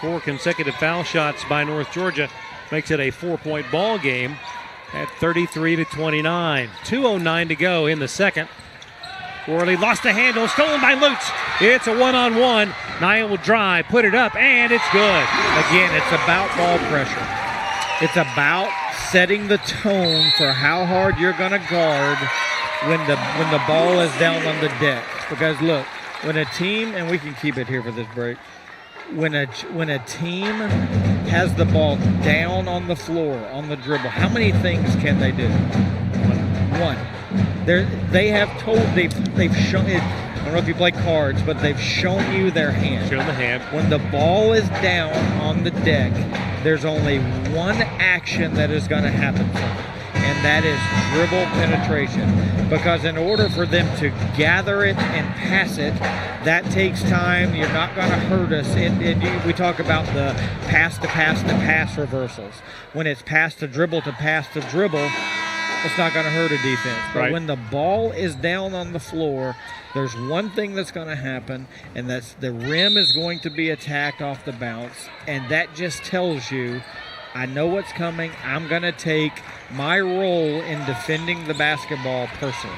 S1: 4 consecutive foul shots by North Georgia makes it a 4-point ball game at 33-29. 2:09 to go in the second. Worley lost the handle, stolen by Lutz. It's a one-on-one. Nia will drive, put it up, and it's good.
S2: Again, it's about ball pressure. It's about setting the tone for how hard you're going to guard when the ball is down on the deck. Because look, when a team, and we can keep it here for this break, when a team has the ball down on the floor, on the dribble, how many things can they do? One. They've shown it. I don't know if you play cards, but they've shown you their hand.
S1: Shown the hand.
S2: When the ball is down on the deck, there's only one action that is going to happen for them, and that is dribble penetration. Because in order for them to gather it and pass it, that takes time. You're not going to hurt us. We talk about the pass to pass to pass reversals. When it's pass to dribble, it's not going to hurt a defense. But when the ball is down on the floor, there's one thing that's going to happen, and that's the rim is going to be attacked off the bounce. And that just tells you, I know what's coming. I'm going to take my role in defending the basketball personally.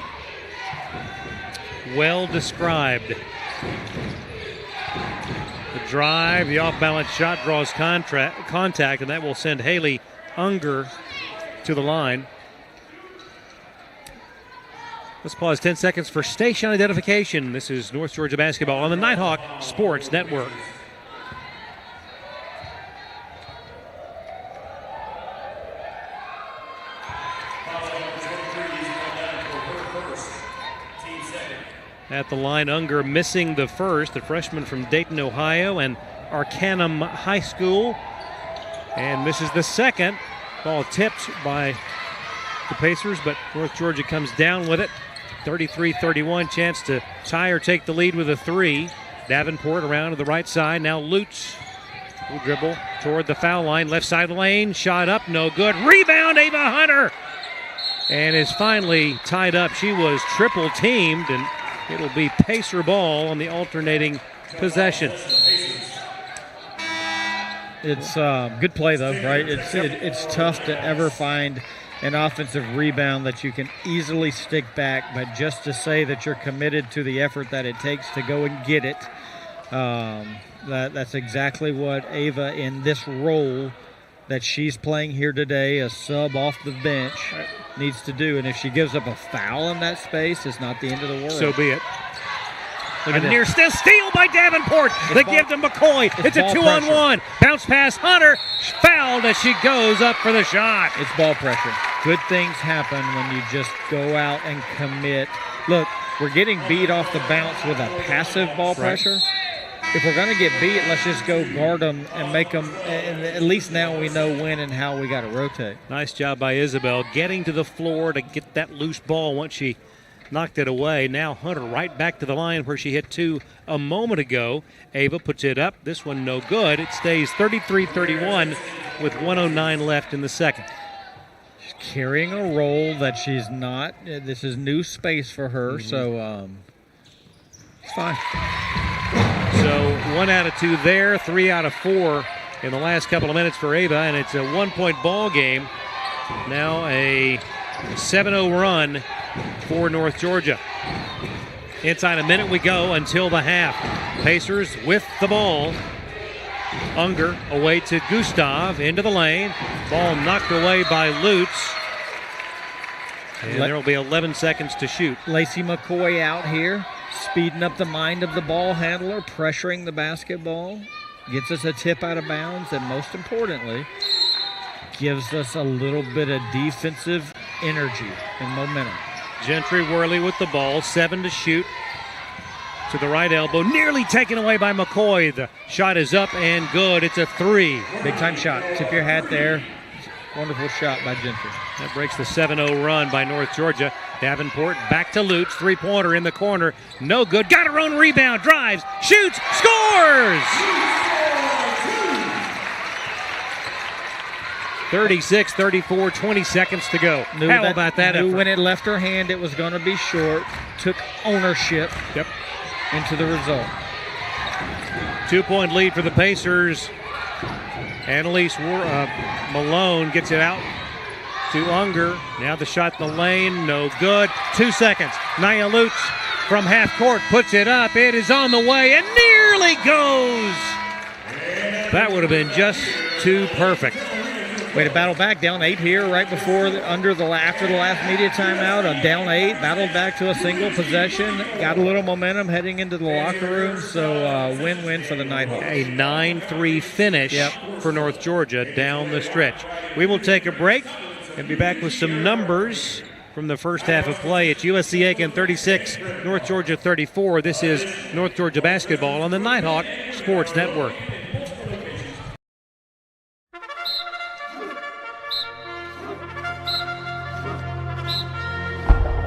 S1: Well described. The drive, the off-balance shot draws contact, and that will send Haley Unger to the line. Let's pause 10 seconds for station identification. This is North Georgia basketball on the Nighthawk Sports Network. At the line, Unger missing the first, the freshman from Dayton, Ohio, and Arcanum High School, and misses the second. Ball tipped by the Pacers, but North Georgia comes down with it. 33-31, chance to tie or take the lead with a 3. Davenport around to the right side. Now Lutz will dribble toward the foul line. Left side lane, shot up, no good. Rebound, Ava Hunter! And is finally tied up. She was triple teamed, and it'll be Pacer ball on the alternating possession.
S2: It's good play, though, right? It's tough to ever find an offensive rebound that you can easily stick back, but just to say that you're committed to the effort that it takes to go and get it, that's exactly what Ava, in this role that she's playing here today, a sub off the bench, needs to do. And if she gives up a foul in that space, it's not the end of the world.
S1: So be it. A near steal by Davenport. They give to McCoy. It's a 2-on-1. Bounce pass. Hunter fouled as she goes up for the shot.
S2: It's ball pressure. Good things happen when you just go out and commit. Look, we're getting beat off the bounce with a passive ball pressure. If we're going to get beat, let's just go guard them and make them. And at least now we know when and how we got to rotate.
S1: Nice job by Isabel getting to the floor to get that loose ball once she knocked it away. Now Hunter right back to the line where she hit 2 a moment ago. Ava puts it up. This one no good. It stays 33-31 with 1:09 left in the second.
S2: She's carrying a role that she's not. This is new space for her, so it's fine.
S1: So 1 out of 2 there, 3 out of 4 in the last couple of minutes for Ava, and it's a 1-point ball game. Now a 7-0 run for North Georgia. Inside a minute we go until the half. Pacers with the ball. Unger away to Gustav into the lane. Ball knocked away by Lutz. And there will be 11 seconds to shoot.
S2: Lacey McCoy out here, speeding up the mind of the ball handler, pressuring the basketball. Gets us a tip out of bounds, and most importantly, gives us a little bit of defensive energy and momentum.
S1: Gentry Worley with the ball, 7 to shoot. To the right elbow, nearly taken away by McCoy. The shot is up and good. It's a 3.
S2: Big time shot. Tip your hat there. Wonderful shot by Gentry.
S1: That breaks the 7-0 run by North Georgia. Davenport back to Lutz. 3-pointer in the corner. No good. Got her own rebound. Drives. Shoots. Scores! 36-34, 20 seconds to go. How about that effort?
S2: When it left her hand, it was going to be short. Took ownership into the result.
S1: 2-point lead for the Pacers. Annalise Malone gets it out to Unger. Now the shot in the lane, no good. 2 seconds. Nia Lutz from half court puts it up. It is on the way and nearly goes. That would have been just too perfect.
S2: Way to battle back, down 8 here right before, after the last media timeout. Down 8, battled back to a single possession. Got a little momentum heading into the locker room, so win-win for the Nighthawks.
S1: A 9-3 finish for North Georgia down the stretch. We will take a break and be back with some numbers from the first half of play. It's USC Aiken 36, North Georgia 34. This is North Georgia basketball on the Nighthawk Sports Network.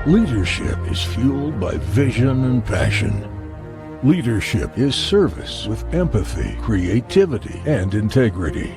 S11: Leadership is fueled by vision and passion. Leadership is service with empathy, creativity, and integrity.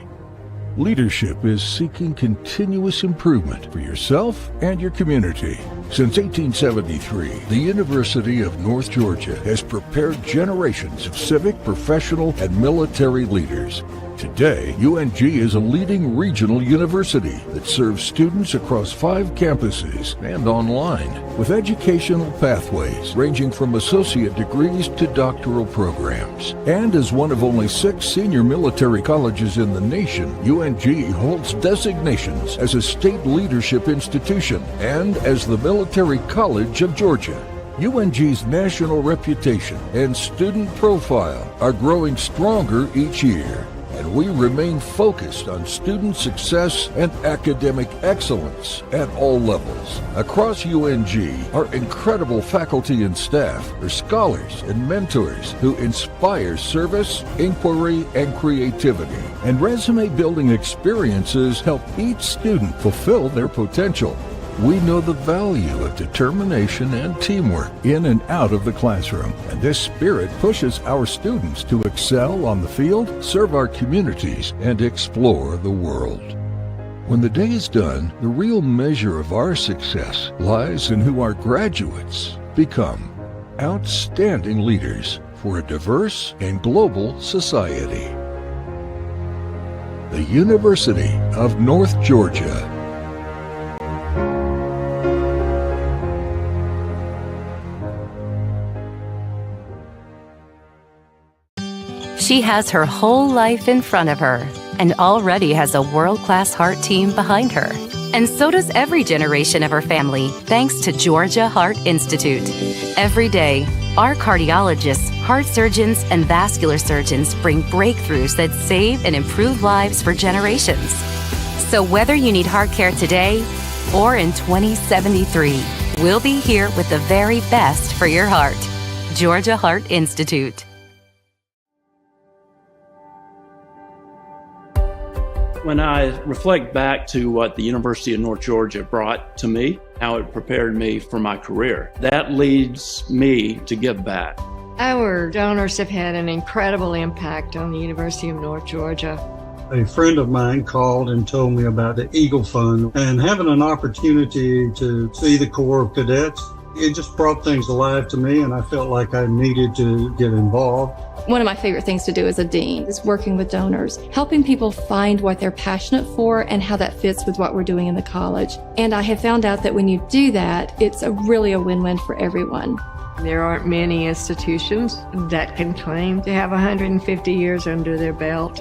S11: Leadership is seeking continuous improvement for yourself and your community. Since 1873, the University of North Georgia has prepared generations of civic, professional, and military leaders. Today, UNG is a leading regional university that serves students across 5 campuses and online, with educational pathways ranging from associate degrees to doctoral programs. And as one of only 6 senior military colleges in the nation, UNG holds designations as a state leadership institution and as the Military College of Georgia. UNG's national reputation and student profile are growing stronger each year, and we remain focused on student success and academic excellence at all levels. Across UNG, our incredible faculty and staff are scholars and mentors who inspire service, inquiry, and creativity. And resume-building experiences help each student fulfill their potential. We know the value of determination and teamwork in and out of the classroom, and this spirit pushes our students to excel on the field, serve our communities, and explore the world. When the day is done, the real measure of our success lies in who our graduates become. Outstanding leaders for a diverse and global society. The University of North Georgia.
S10: She has her whole life in front of her and already has a world-class heart team behind her. And so does every generation of her family, thanks to Georgia Heart Institute. Every day, Our cardiologists, heart surgeons, and vascular surgeons bring breakthroughs that save and improve lives for generations. So whether you need heart care today or in 2073, we'll be here with the very best for your heart. Georgia Heart Institute.
S12: When I reflect back to what the University of North Georgia brought to me, how it prepared me for my career, that leads me to give back.
S13: Our donors have had an incredible impact on the University of North Georgia.
S14: A friend of mine called and told me about the Eagle Fund, and having an opportunity to see the Corps of Cadets, it just brought things alive to me, and I felt like I needed to get involved.
S15: One of my favorite things to do as a dean is working with donors, helping people find what they're passionate for and how that fits with what we're doing in the college. And I have found out that when you do that, it's really a win-win for everyone.
S13: There aren't many institutions that can claim to have 150 years under their belt.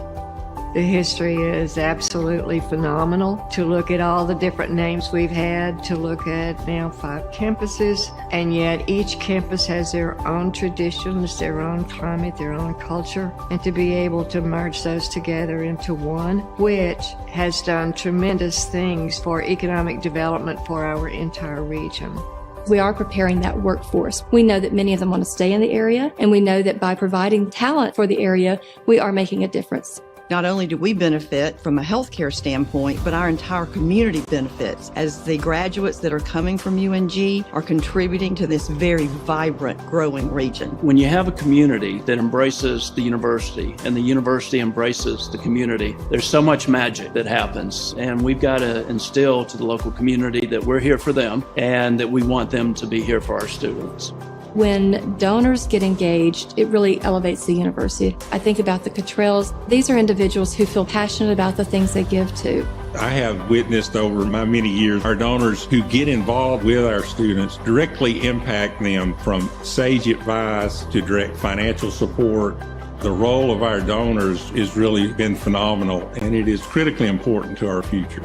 S13: The history is absolutely phenomenal. To look at all the different names we've had, to look at now 5 campuses, and yet each campus has their own traditions, their own climate, their own culture, and to be able to merge those together into one, which has done tremendous things for economic development for our entire region.
S15: We are preparing that workforce. We know that many of them want to stay in the area, and we know that by providing talent for the area, we are making a difference.
S16: Not only do we benefit from a healthcare standpoint, but our entire community benefits as the graduates that are coming from UNG are contributing to this very vibrant, growing region.
S12: When you have a community that embraces the university and the university embraces the community, there's so much magic that happens. And we've got to instill to the local community that we're here for them and that we want them to be here for our students.
S15: When donors get engaged, it really elevates the university. I think about the Cottrells. These are individuals who feel passionate about the things they give to.
S17: I have witnessed over my many years our donors who get involved with our students directly impact them, from sage advice to direct financial support. The role of our donors has really been phenomenal, and it is critically important to our future.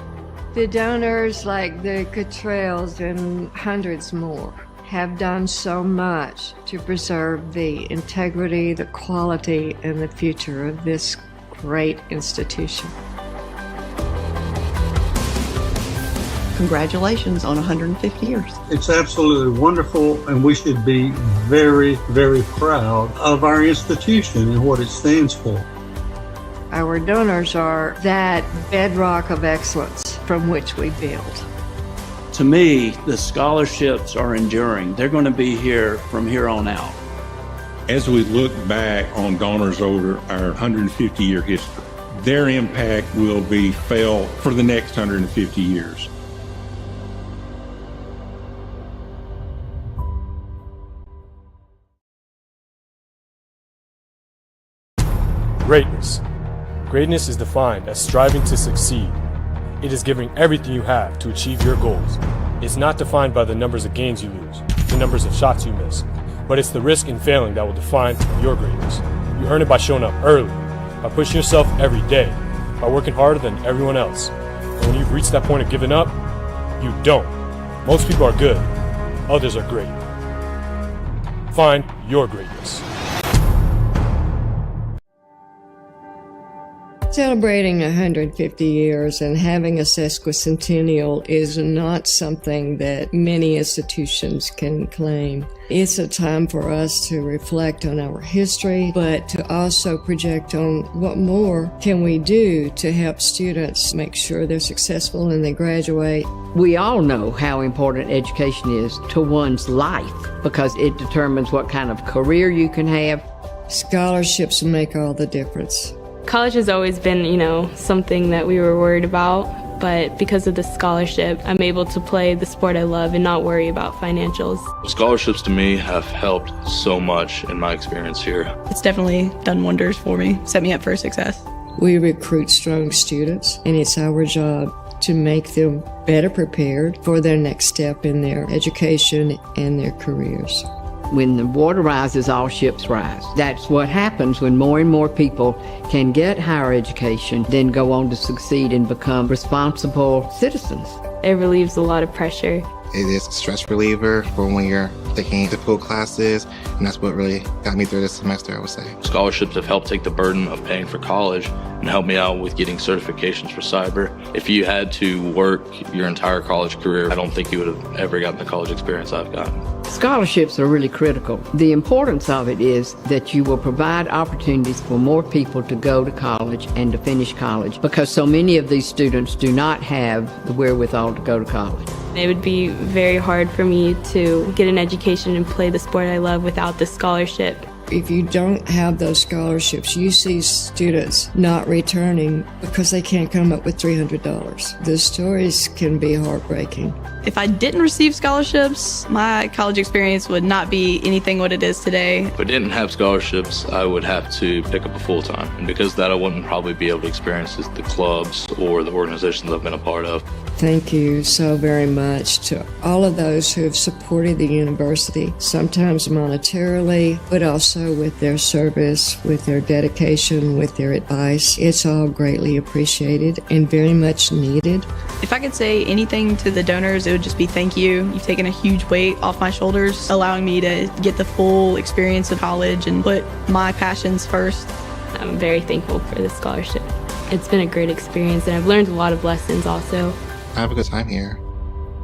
S13: The donors like the Cottrells and hundreds more have done so much to preserve the integrity, the quality, and the future of this great institution.
S16: Congratulations on 150 years.
S14: It's absolutely wonderful, and we should be very, very proud of our institution and what it stands for.
S13: Our donors are that bedrock of excellence from which we build.
S12: To me, the scholarships are enduring. They're going to be here from here on out.
S17: As we look back on donors over our 150-year history, their impact will be felt for the next 150 years.
S18: Greatness. Greatness is defined as striving to succeed. It is giving everything you have to achieve your goals. It's not defined by the numbers of games you lose, the numbers of shots you miss, but it's the risk in failing that will define your greatness. You earn it by showing up early, by pushing yourself every day, by working harder than everyone else. And when you've reached that point of giving up, you don't. Most people are good, others are great. Find your greatness.
S13: Celebrating 150 years and having a sesquicentennial is not something that many institutions can claim. It's a time for us to reflect on our history, but to also project on what more can we do to help students make sure they're successful and they graduate.
S19: We all know how important education is to one's life because it determines what kind of career you can have.
S13: Scholarships make all the difference.
S20: College has always been, something that we were worried about, but because of the scholarship, I'm able to play the sport I love and not worry about financials.
S21: Scholarships to me have helped so much in my experience here.
S22: It's definitely done wonders for me, set me up for success.
S13: We recruit strong students, and it's our job to make them better prepared for their next step in their education and their careers.
S19: When the water rises, all ships rise. That's what happens when more and more people can get higher education, then go on to succeed and become responsible citizens.
S20: It relieves a lot of pressure.
S23: It is a stress reliever for when you're
S3: taking difficult classes, and that's what really got me through this semester, I would say.
S21: Scholarships have helped take the burden of paying for college and helped me out with getting certifications for cyber. If you had to work your entire college career, I don't think you would have ever gotten the college experience I've gotten.
S19: Scholarships are really critical. The importance of it is that you will provide opportunities for more people to go to college and to finish college, because so many of these students do not have the wherewithal to go to college.
S20: It would be very hard for me to get an education and play the sport I love without this scholarship.
S13: If you don't have those scholarships, you see students not returning because they can't come up with $300. The stories can be heartbreaking.
S22: If I didn't receive scholarships, my college experience would not be anything what it is today.
S21: If I didn't have scholarships, I would have to pick up a full-time. And because of that, I wouldn't probably be able to experience the clubs or the organizations I've been a part of.
S13: Thank you so very much to all of those who have supported the university, sometimes monetarily, but also with their service, with their dedication, with their advice. It's all greatly appreciated and very much needed.
S22: If I could say anything to the donors, it would just be thank you. You've taken a huge weight off my shoulders, allowing me to get the full experience of college and put my passions first.
S20: I'm very thankful for this scholarship. It's been a great experience, and I've learned a lot of lessons also.
S3: I have a good time here.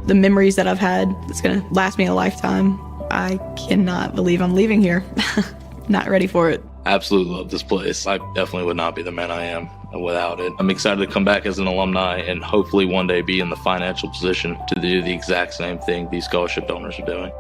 S22: The memories that I've had, it's going to last me a lifetime. I cannot believe I'm leaving here. Not ready for it.
S21: I absolutely love this place. I definitely would not be the man I am without it. I'm excited to come back as an alumni and hopefully one day be in the financial position to do the exact same thing these scholarship donors are doing.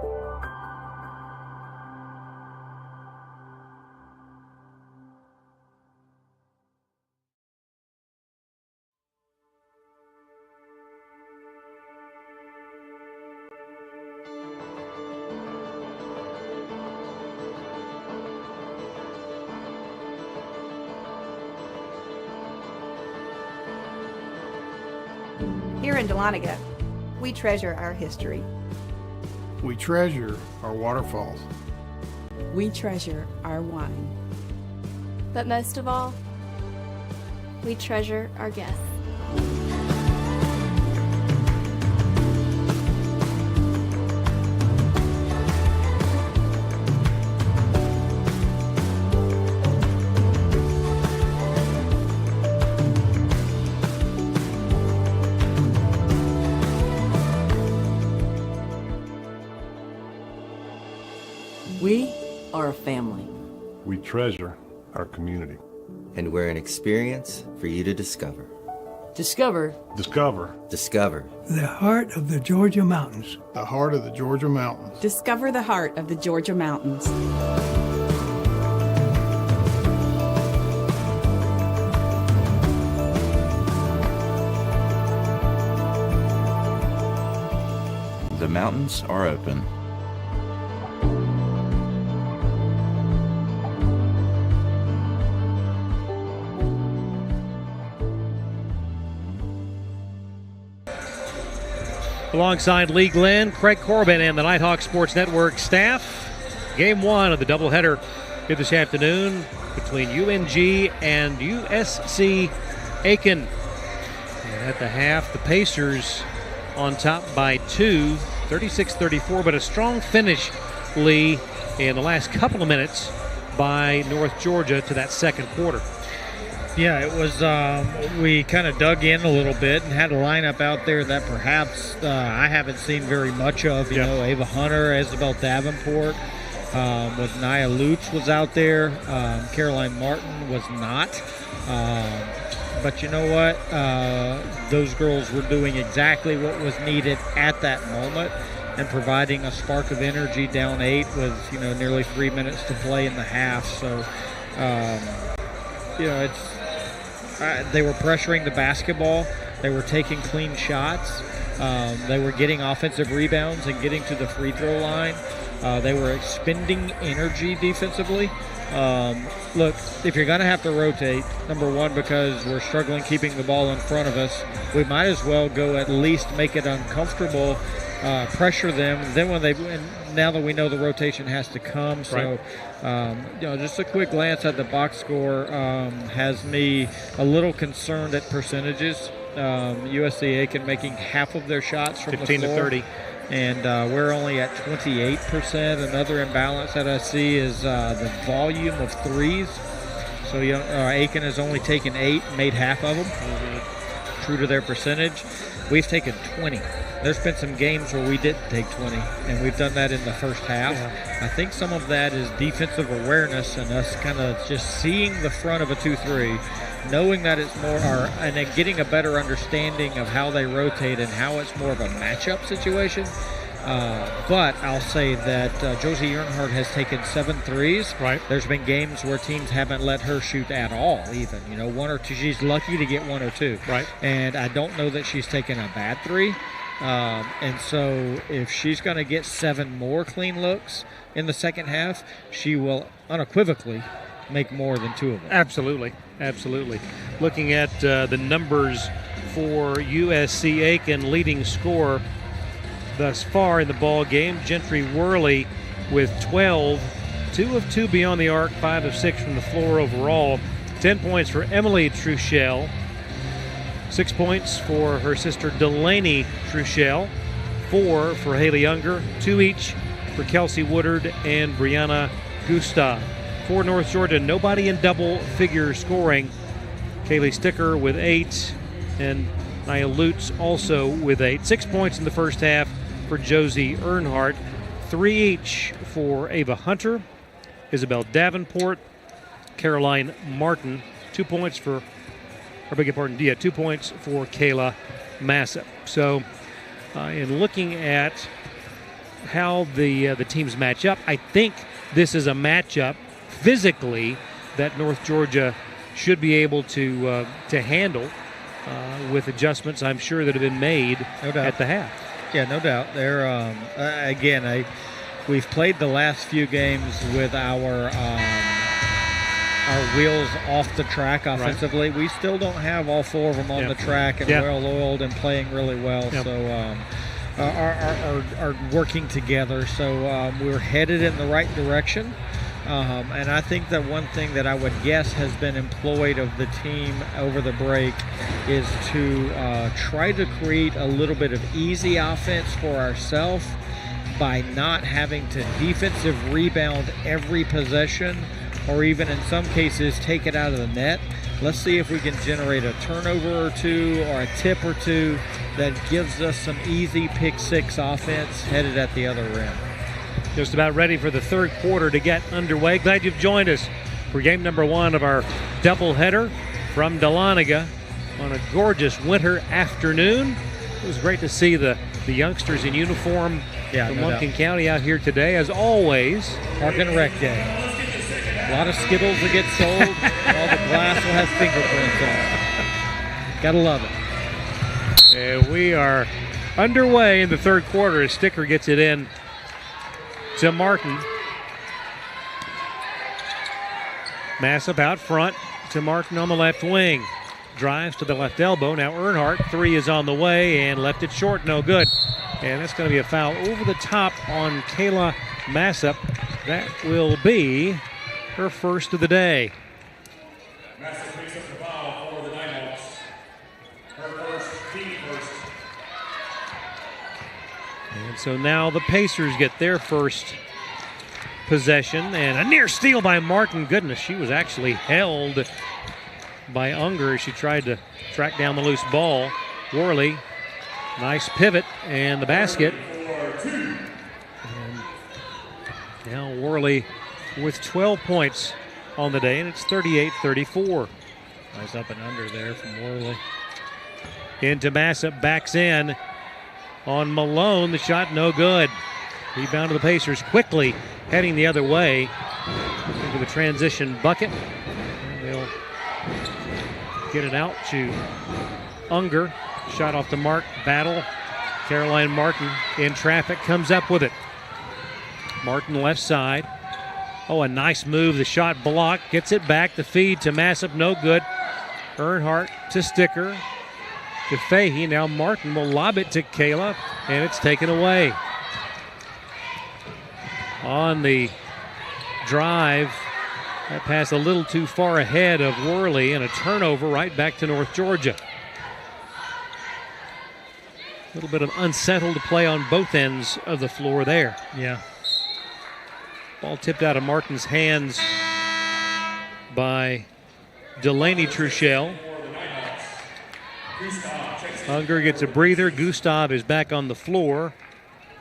S5: Here in Dahlonega, we treasure our history.
S6: We treasure our waterfalls.
S4: We treasure our wine.
S23: But most of all, we treasure our guests.
S4: We are a family.
S6: We treasure our community.
S7: And we're an experience for you to discover.
S4: Discover.
S6: Discover.
S7: Discover.
S8: The heart of the Georgia mountains.
S6: The heart of the Georgia mountains.
S4: Discover the heart of the Georgia mountains.
S9: The mountains are open.
S1: Alongside Lee Glenn, Craig Corbin, and the Nighthawk Sports Network staff. Game one of the doubleheader here this afternoon between UNG and USC Aiken. And at the half, the Pacers on top by 2, 36-34, but a strong finish, Lee, in the last couple of minutes by North Georgia to that second quarter.
S2: Yeah, it was, we kind of dug in a little bit and had a lineup out there that perhaps I haven't seen very much of. You know, Ava Hunter, Isabel Davenport, with Nia Lutz was out there. Caroline Martin was not. But you know what? Those girls were doing exactly what was needed at that moment and providing a spark of energy down 8 with, you know, nearly 3 minutes to play in the half. So, you know, it's, they were pressuring the basketball. They were taking clean shots. They were getting offensive rebounds and getting to the free throw line. They were expending energy defensively. Look, if you're going to have to rotate, number one, because we're struggling keeping the ball in front of us, we might as well go at least make it uncomfortable, pressure them. Then now that we know the rotation has to come, so you know, just a quick glance at the box score has me a little concerned at percentages. USC Aiken making half of their shots from
S1: 15
S2: the floor.
S1: to 30.
S2: and we're only at 28%. Another imbalance that I see is the volume of threes. So Aiken has only taken 8, made half of them, true to their percentage. We've taken 20. There's been some games where we didn't take 20, and we've done that in the first half. Yeah. I think some of that is defensive awareness and us kind of just seeing the front of a 2-3, knowing that it's more, and then getting a better understanding of how they rotate and how it's more of a matchup situation. But I'll say that Josie Earnhardt has taken 7 threes.
S1: Right.
S2: There's been games where teams haven't let her shoot at all, even. 1 or 2. She's lucky to get 1 or 2.
S1: Right.
S2: And I don't know that she's taken a bad 3. And so if she's going to get 7 more clean looks in the second half, she will unequivocally make more than 2 of them.
S1: Absolutely. Looking at the numbers for USC Aiken, leading scorer thus far in the ball game, Gentry Worley with 12, 2 of 2 beyond the arc, 5 of 6 from the floor overall. 10 points for Emily Truchell, 6 points for her sister Delaney Truchell, 4 for Haley Unger, 2 each for Kelsey Woodard and Brianna Gustav. For North Georgia, nobody in double-figure scoring. Kaylee Sticker with 8 and Nia Lutz also with 8. 6 points in the first half for Josie Earnhardt, 3 each for Ava Hunter, Isabel Davenport, Caroline Martin, 2 points for, 2 points for Kayla Massa. So in looking at how the teams match up, I think this is a matchup physically that North Georgia should be able to handle with adjustments, I'm sure, that have been made at the half.
S2: Yeah, no doubt. They're we've played the last few games with our wheels off the track offensively. Right. We still don't have all 4 of them on the track and well-oiled and playing really well. Yep. So are working together. So we're headed in the right direction. And I think that one thing that I would guess has been employed of the team over the break is to try to create a little bit of easy offense for ourselves by not having to defensive rebound every possession, or even in some cases take it out of the net. Let's see if we can generate a turnover or 2 or a tip or 2 that gives us some easy pick 6 offense headed at the other rim.
S1: Just about ready for the third quarter to get underway. Glad you've joined us for game number 1 of our doubleheader from Dahlonega on a gorgeous winter afternoon. It was great to see the youngsters in uniform from Lumpkin County out here today, as always.
S2: Park and Rec Day. A lot of Skittles that get sold. All the glass will have fingerprints on it. Gotta love it.
S1: And we are underway in the third quarter as Sticker gets it in to Martin. Massip out front to Martin on the left wing. Drives to the left elbow. Now Earnhardt, 3 is on the way and left it short, no good. And that's going to be a foul over the top on Kayla Massip. That will be her first of the day.
S10: Massip picks up the foul for the Nighthawks. Her first, team first.
S1: And so now the Pacers get their first possession, and a near steal by Martin. Goodness, she was actually held by Unger as she tried to track down the loose ball. Worley, nice pivot, and the basket. And now Worley with 12 points on the day, and it's 38-34.
S2: Nice up and under there from Worley.
S1: Into Massip, backs in on Malone. The shot no good. Rebound to the Pacers quickly heading the other way into the transition bucket. And they'll get it out to Unger. Shot off the mark. Battle. Caroline Martin in traffic, comes up with it. Martin left side. Oh, a nice move. The shot blocked. Gets it back. The feed to Massip. No good. Earnhardt to Sticker. To Fahey. Now Martin will lob it to Kayla, and it's taken away. On the drive, that pass a little too far ahead of Worley, and a turnover right back to North Georgia. A little bit of unsettled play on both ends of the floor there.
S2: Yeah.
S1: Ball tipped out of Martin's hands by Delaney Truchell. Unger gets a breather. Gustav is back on the floor.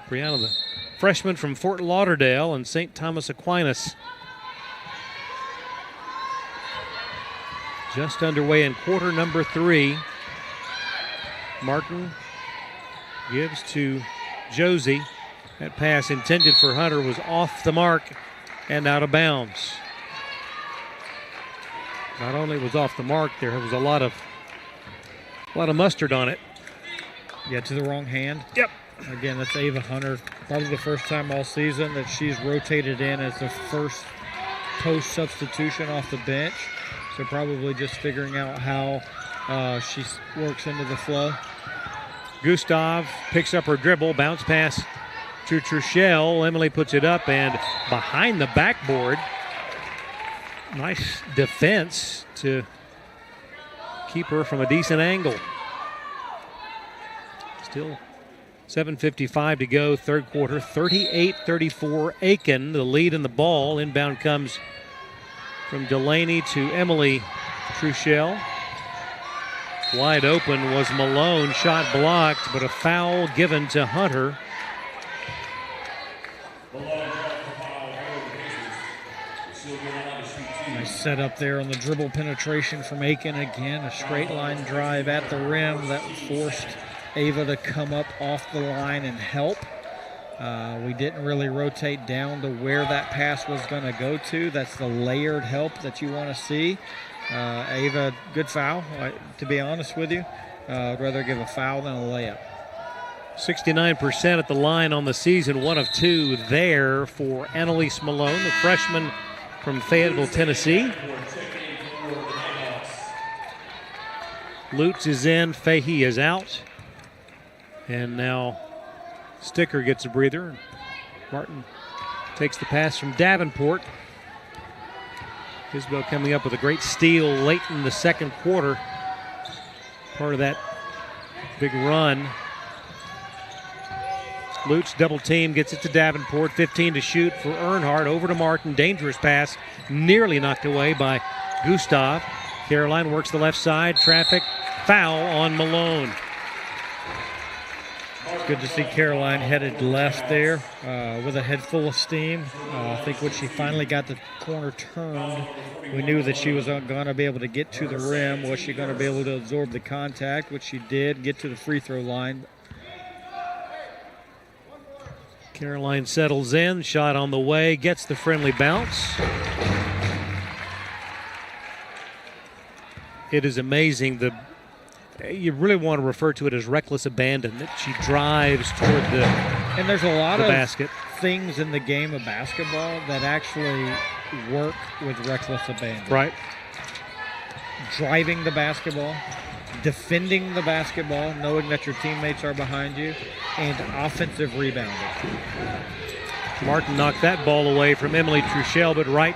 S1: Brianna, the freshman from Fort Lauderdale and St. Thomas Aquinas. Just underway in quarter number 3. Martin gives to Josie. That pass intended for Hunter was off the mark and out of bounds. Not only was off the mark, there was a lot of mustard on it.
S2: Yeah, to the wrong hand.
S1: Yep.
S2: Again, that's Ava Hunter. Probably the first time all season that she's rotated in as the first post substitution off the bench. So probably just figuring out how she works into the flow.
S1: Gustav picks up her dribble, bounce pass to Truchell. Emily puts it up and behind the backboard. Nice defense to keep her from a decent angle. Still 7:55 to go, third quarter. 38-34 Aiken, the lead in the ball. Inbound comes from Delaney to Emily Truchell. Wide open was Malone, shot blocked, but a foul given to Hunter.
S2: Nice setup there on the dribble penetration from Aiken. Again, a straight line drive at the rim that forced Ava to come up off the line and help. We didn't really rotate down to where that pass was going to go to. That's the layered help that you want to see. Ava, good foul. To be honest with you, I'd rather give a foul than a layup.
S1: 69% at the line on the season, 1 of 2 there for Annalise Malone, the freshman from Fayetteville, Tennessee. Lutz is in, Fahey is out. And now Sticker gets a breather. Martin takes the pass from Davenport. Isbell coming up with a great steal late in the second quarter. Part of that big run. Lutz double team, gets it to Davenport. 15 to shoot for Earnhardt. Over to Martin. Dangerous pass. Nearly knocked away by Gustav. Caroline works the left side. Traffic. Foul on Malone.
S2: It's good to see Caroline headed left there with a head full of steam. I think when she finally got the corner turned, we knew that she was going to be able to get to the rim. Was she going to be able to absorb the contact, which she did, get to the free throw line.
S1: Caroline settles in, shot on the way, gets the friendly bounce. It is amazing. You really want to refer to it as reckless abandon, that she drives toward the
S2: And there's a lot of
S1: basket.
S2: things in the game of basketball that actually work with reckless abandon.
S1: Right.
S2: Driving the basketball, defending the basketball, knowing that your teammates are behind you, and offensive rebounding.
S1: Martin knocked that ball away from Emily Truchell, but right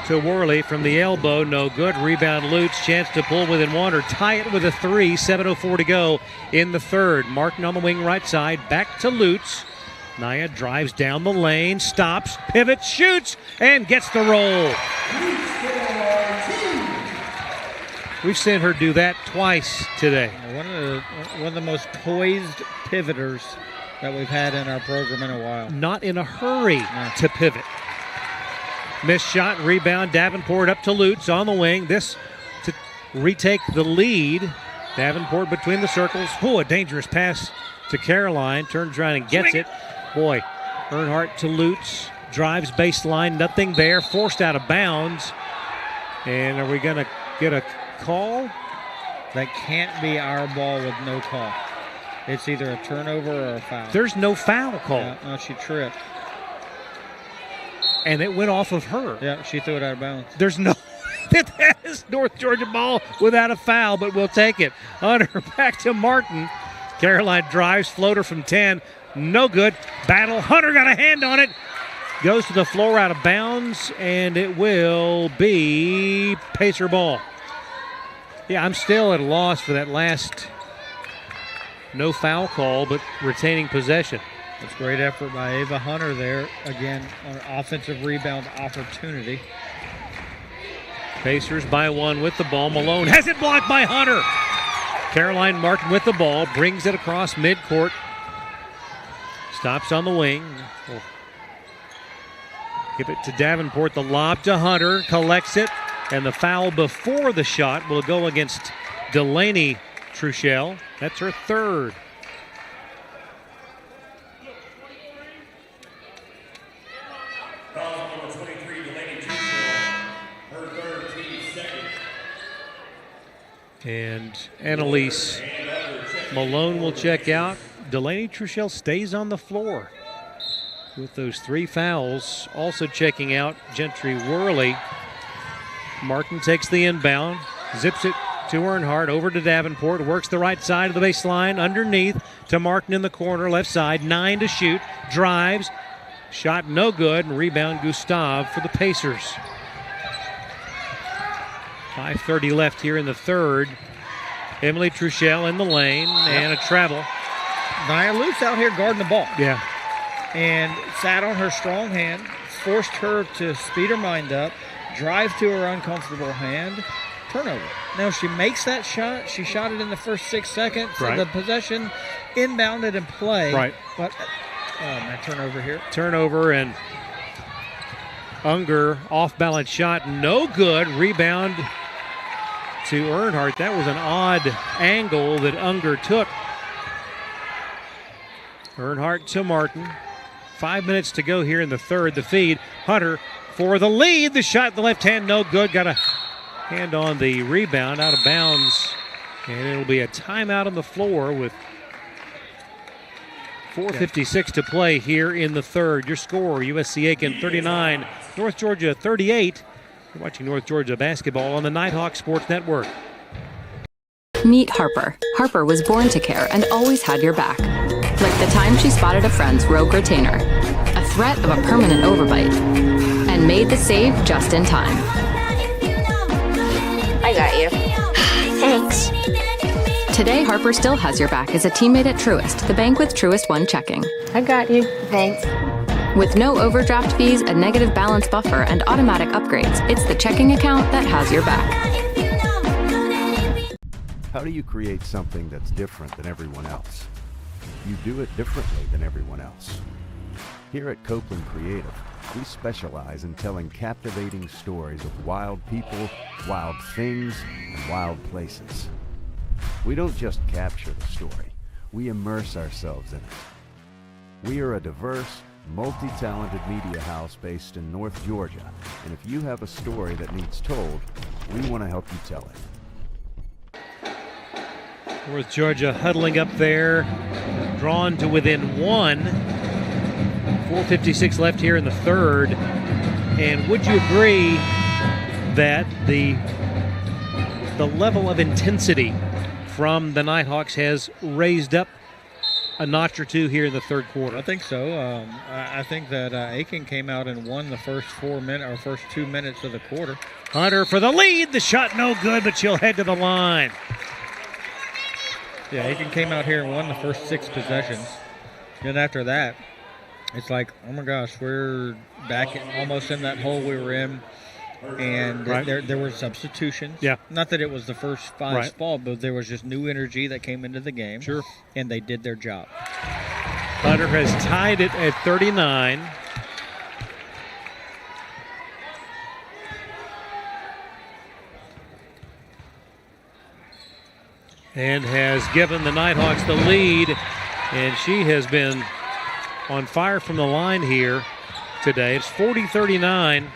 S1: to Worley from the elbow. No good. Rebound Lutz. Chance to pull within 1 or tie it with a 3. 7:04 to go in the third. Martin on the wing right side. Back to Lutz. Naya drives down the lane, stops, pivots, shoots, and gets the roll. We've seen her do that twice today.
S2: One of the most poised pivoters that we've had in our program in a while.
S1: Not in a hurry to pivot. Missed shot, rebound, Davenport up to Lutz on the wing. This to retake the lead. Davenport between the circles. Oh, a dangerous pass to Caroline. Turns around and gets it. Boy, Earnhardt to Lutz. Drives baseline, nothing there. Forced out of bounds. And are we going to get a call?
S2: That can't be our ball with no call. It's either a turnover or a foul.
S1: There's no foul call.
S2: Yeah, no, she tripped.
S1: And it went off of her.
S2: Yeah, she threw it out of bounds.
S1: There's no... That is North Georgia ball without a foul, but we'll take it. Hunter back to Martin. Caroline drives, floater from 10. No good. Battle. Hunter got a hand on it. Goes to the floor out of bounds, and it will be Pacer ball. Yeah, I'm still at a loss for that last No foul call, but retaining possession.
S2: That's great effort by Ava Hunter there. Again, on an offensive rebound opportunity.
S1: Pacers by 1 with the ball. Malone has it blocked by Hunter. Caroline Martin with the ball, brings it across midcourt. Stops on the wing. We'll give it to Davenport. The lob to Hunter, collects it, and the foul before the shot will go against Delaney Truchell. That's her third. And Annalise Malone will check out. Delaney Truchell stays on the floor with those 3 fouls. Also checking out Gentry Worley. Martin takes the inbound, zips it to Earnhardt, over to Davenport, works the right side of the baseline, underneath to Martin in the corner, left side, 9 to shoot, drives, shot no good, and rebound Gustav for the Pacers. 5:30 left here in the third. Emily Truchell in the lane, and a travel.
S2: Nia Luke's out here guarding the ball.
S1: Yeah.
S2: And sat on her strong hand, forced her to speed her mind up, drive to her uncomfortable hand, turnover. Now she makes that shot. She shot it in the first 6 seconds.
S1: Right.
S2: The possession inbounded in play.
S1: Right.
S2: But that turnover here.
S1: Turnover, and Unger off-balance shot, no good. Rebound to Earnhardt. That was an odd angle that Unger took. Earnhardt to Martin. 5 minutes to go here in the third. The feed. Hunter for the lead. The shot in the left hand, no good. Got a hand on the rebound, out of bounds. And it'll be a timeout on the floor with 4:56 to play here in the third. Your score, USC Aiken 39, North Georgia 38. You're watching North Georgia basketball on the Nighthawk Sports Network.
S11: Meet Harper. Harper was born to care and always had your back. Like the time she spotted a friend's rogue retainer, a threat of a permanent overbite, and made the save just in time.
S15: I got you. Thanks.
S11: Today, Harper still has your back as a teammate at Truist, the bank with Truist One checking.
S15: I got you. Thanks.
S11: With no overdraft fees, a negative balance buffer, and automatic upgrades, it's the checking account that has your back.
S16: How do you create something that's different than everyone else? You do it differently than everyone else. Here at Copeland Creative, we specialize in telling captivating stories of wild people, wild things, and wild places. We don't just capture the story, we immerse ourselves in it. We are a diverse, multi-talented media house based in North Georgia, and if you have a story that needs told, we want to help you tell it.
S1: North Georgia huddling up there, drawn to within 1. 4:56 left here in the third. And would you agree that the level of intensity from the Nighthawks has raised up a notch or two here in the third quarter?
S2: I think so. I think that Aiken came out and won the first 2 minutes of the quarter.
S1: Hunter for the lead. The shot no good, but she'll head to the line.
S2: Yeah, Aiken came out here and won the first 6 possessions. Then after that, it's like, oh my gosh, we're back almost in that hole we were in. And
S1: right.
S2: there were substitutions.
S1: Yeah.
S2: Not that it was the first 5
S1: right.
S2: spot, but there was just new energy that came into the game.
S1: Sure.
S2: And they did their job.
S1: Hunter has tied it at 39. And has given the Nighthawks the lead. And she has been on fire from the line here today. It's 40-39.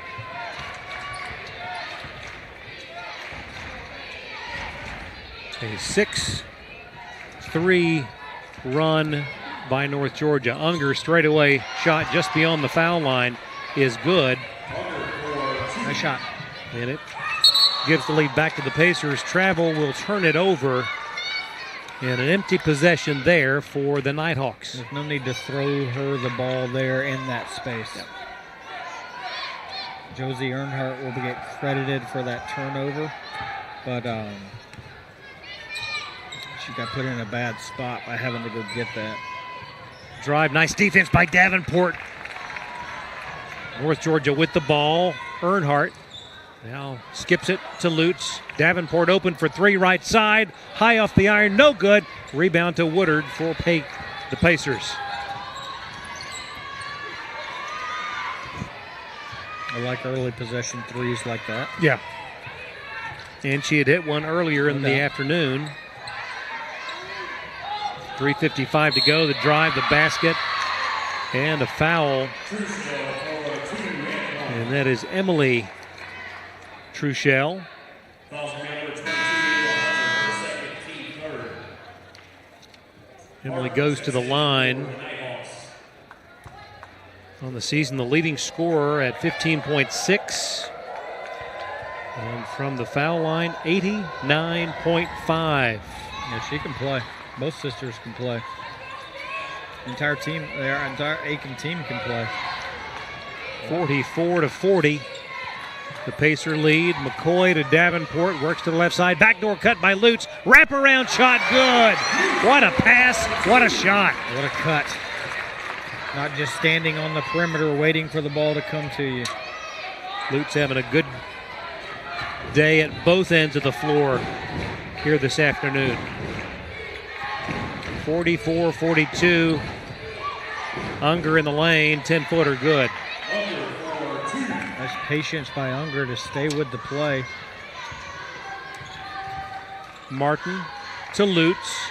S1: A 6-3 run by North Georgia. Unger straightaway shot just beyond the foul line is good.
S2: Nice shot.
S1: And it gives the lead back to the Pacers. Travel will turn it over. And an empty possession there for the Nighthawks.
S2: There's no need to throw her the ball there in that space. Yep. Josie Earnhardt will get credited for that turnover. But She got put in a bad spot by having to go get that.
S1: Drive, nice defense by Davenport. North Georgia with the ball. Earnhardt now skips it to Lutz. Davenport open for three, right side. High off the iron, no good. Rebound to Woodard for the Pacers.
S2: I like early possession threes like that.
S1: Yeah. And she had hit one earlier in the afternoon. 3:55 to go. The drive, the basket, and a foul. And that is Emily Truchell. Emily goes to the line. On the season, the leading scorer at 15.6. And from the foul line, 89.5.
S2: Yeah, she can play. Both sisters can play. The entire team, their entire Aiken team can play.
S1: 44-40. The Pacer lead. McCoy to Davenport. Works to the left side. Backdoor cut by Lutz. Wraparound shot. Good. What a pass. What a shot.
S2: What a cut. Not just standing on the perimeter waiting for the ball to come to you.
S1: Lutz having a good day at both ends of the floor here this afternoon. 44-42. Unger in the lane. 10-footer good.
S2: Nice patience by Unger to stay with the play.
S1: Martin to Lutz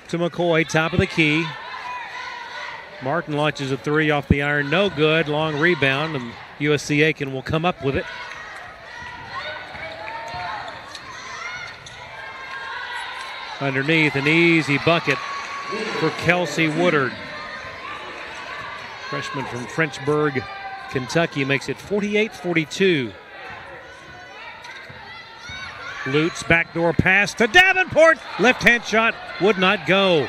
S1: to McCoy, top of the key. Martin launches a three off the iron, no good. Long rebound, and USC Aiken will come up with it. Underneath, an easy bucket for Kelsey Woodard. Freshman from Frenchburg, Kentucky, makes it 48-42. Lutz, backdoor pass to Davenport. Left-hand shot would not go.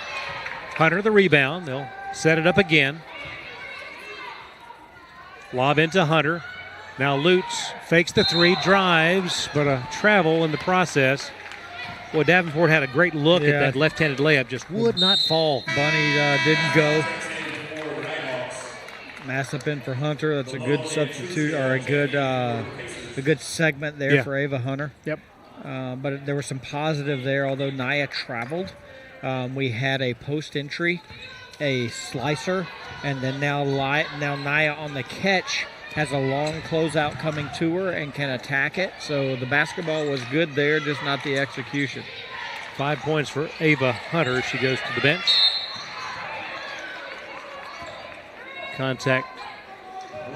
S1: Hunter the rebound. They'll set it up again. Lob into Hunter. Now Lutz fakes the three, drives, but a travel in the process. Well, Davenport had a great look at that left-handed layup, just would not fall.
S2: Bunny didn't go. Massip in for Hunter. That's a good substitute, or a good segment there for Ava Hunter.
S1: Yep.
S2: But there was some positive there, although Naya traveled. We had a post entry, a slicer, and then now Naya on the catch has a long closeout coming to her and can attack it. So the basketball was good there, just not the execution.
S1: 5 points for Ava Hunter. She goes to the bench. Contact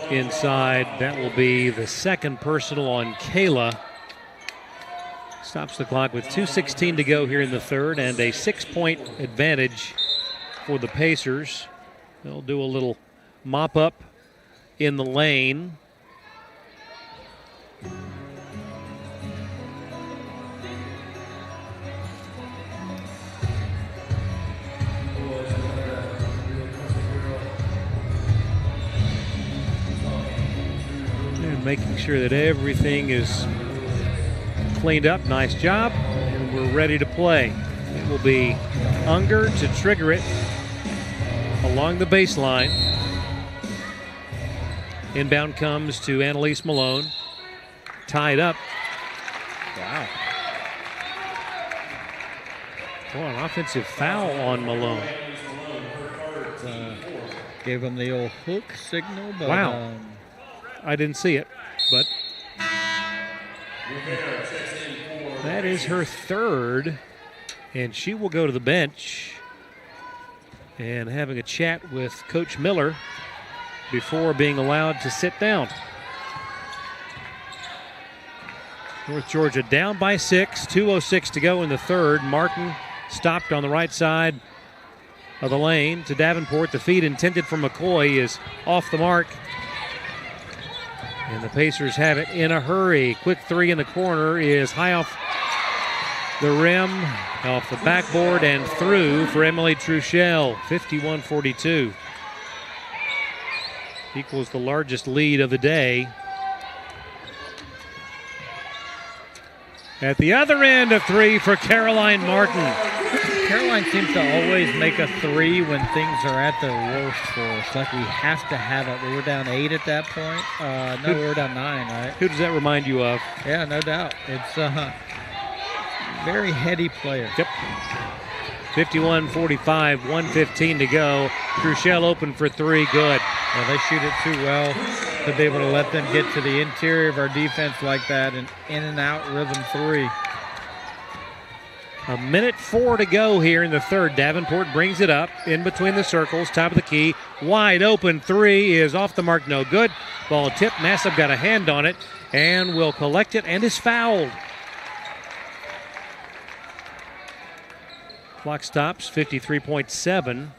S1: inside. That will be the second personal on Kayla. Stops the clock with 2:16 to go here in the third, and a 6-point advantage for the Pacers. They'll do a little mop up in the lane. And making sure that everything is cleaned up. Nice job. And we're ready to play. It will be Unger to trigger it along the baseline. Inbound comes to Annalise Malone. Tied up.
S2: Wow.
S1: Boy, an offensive foul on Malone.
S2: Gave him the old hook signal. But,
S1: wow. I didn't see it, but that is her third, and she will go to the bench and having a chat with Coach Miller before being allowed to sit down. North Georgia down by 6, 2:06 to go in the third. Martin stopped on the right side of the lane to Davenport. The feed intended for McCoy is off the mark. And the Pacers have it in a hurry. Quick three in the corner is high off the rim, off the backboard, and through for Emily Truchell. 51-42. Equals the largest lead of the day. At the other end, a three for Caroline Martin.
S2: Caroline seems to always make a three when things are at their worst for us. Like we have to have it. We were down 8 at that point. No, we were down 9, right?
S1: Who does that remind you of?
S2: Yeah, no doubt. It's a very heady player.
S1: Yep. 51-45, 1:15 to go. Truchell open for three, good.
S2: Well, they shoot it too well to be able to let them get to the interior of our defense like that and in and out rhythm three.
S1: 1:04 to go here in the third. Davenport brings it up in between the circles, top of the key. Wide open three is off the mark, no good. Ball tipped. Nassib got a hand on it and will collect it and is fouled. Clock stops, 53.7.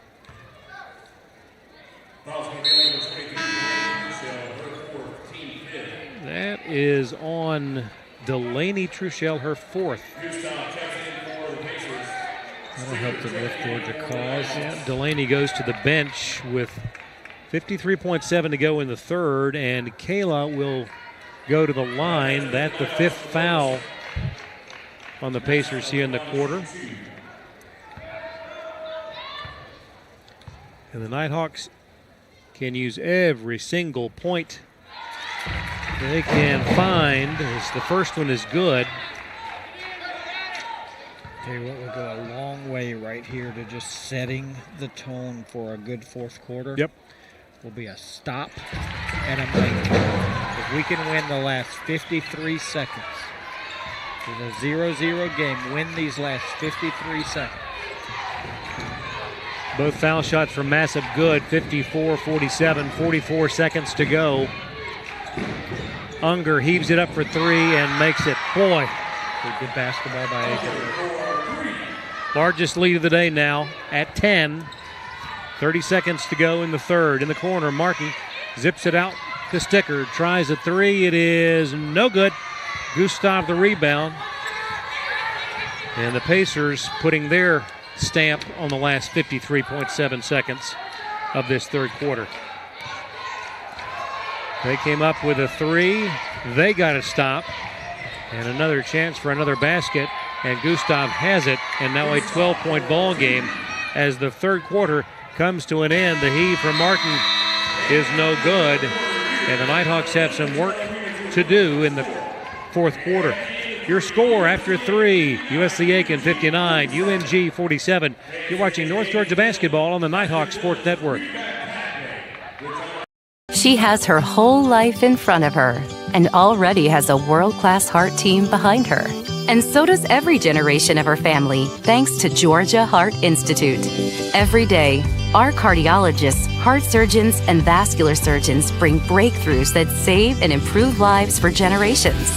S1: That is on Delaney Truchell, her fourth.
S2: That'll help to lift Georgia cause.
S1: Yeah, Delaney goes to the bench with 53.7 to go in the third, and Kayla will go to the line. That's the fifth foul on the Pacers here in the quarter. And the Nighthawks can use every single point they can find, as the first one is good.
S2: Tell you what, we'll go a long way right here to just setting the tone for a good fourth quarter.
S1: Yep.
S2: Will be a stop and a make. If we can win the last 53 seconds, in a 0-0 game, win these last 53 seconds.
S1: Both foul shots from Nassib good, 54-47, 44 seconds to go. Unger heaves it up for three and makes it. Boy.
S2: Good basketball by Aiken.
S1: Largest lead of the day now at 10. 30 seconds to go in the third. In the corner, Martin zips it out to Sticker. Tries a three. It is no good. Gustav the rebound. And the Pacers putting their stamp on the last 53.7 seconds of this third quarter. They came up with a three. They got a stop. And another chance for another basket. And Gustav has it. And now a 12-point ball game as the third quarter comes to an end. The heave from Martin is no good. And the Nighthawks have some work to do in the fourth quarter. Your score after three, USC Aiken 59, UNG 47. You're watching North Georgia basketball on the Nighthawk Sports Network.
S11: She has her whole life in front of her and already has a world-class heart team behind her. And so does every generation of her family, thanks to Georgia Heart Institute. Every day, our cardiologists, heart surgeons, and vascular surgeons bring breakthroughs that save and improve lives for generations.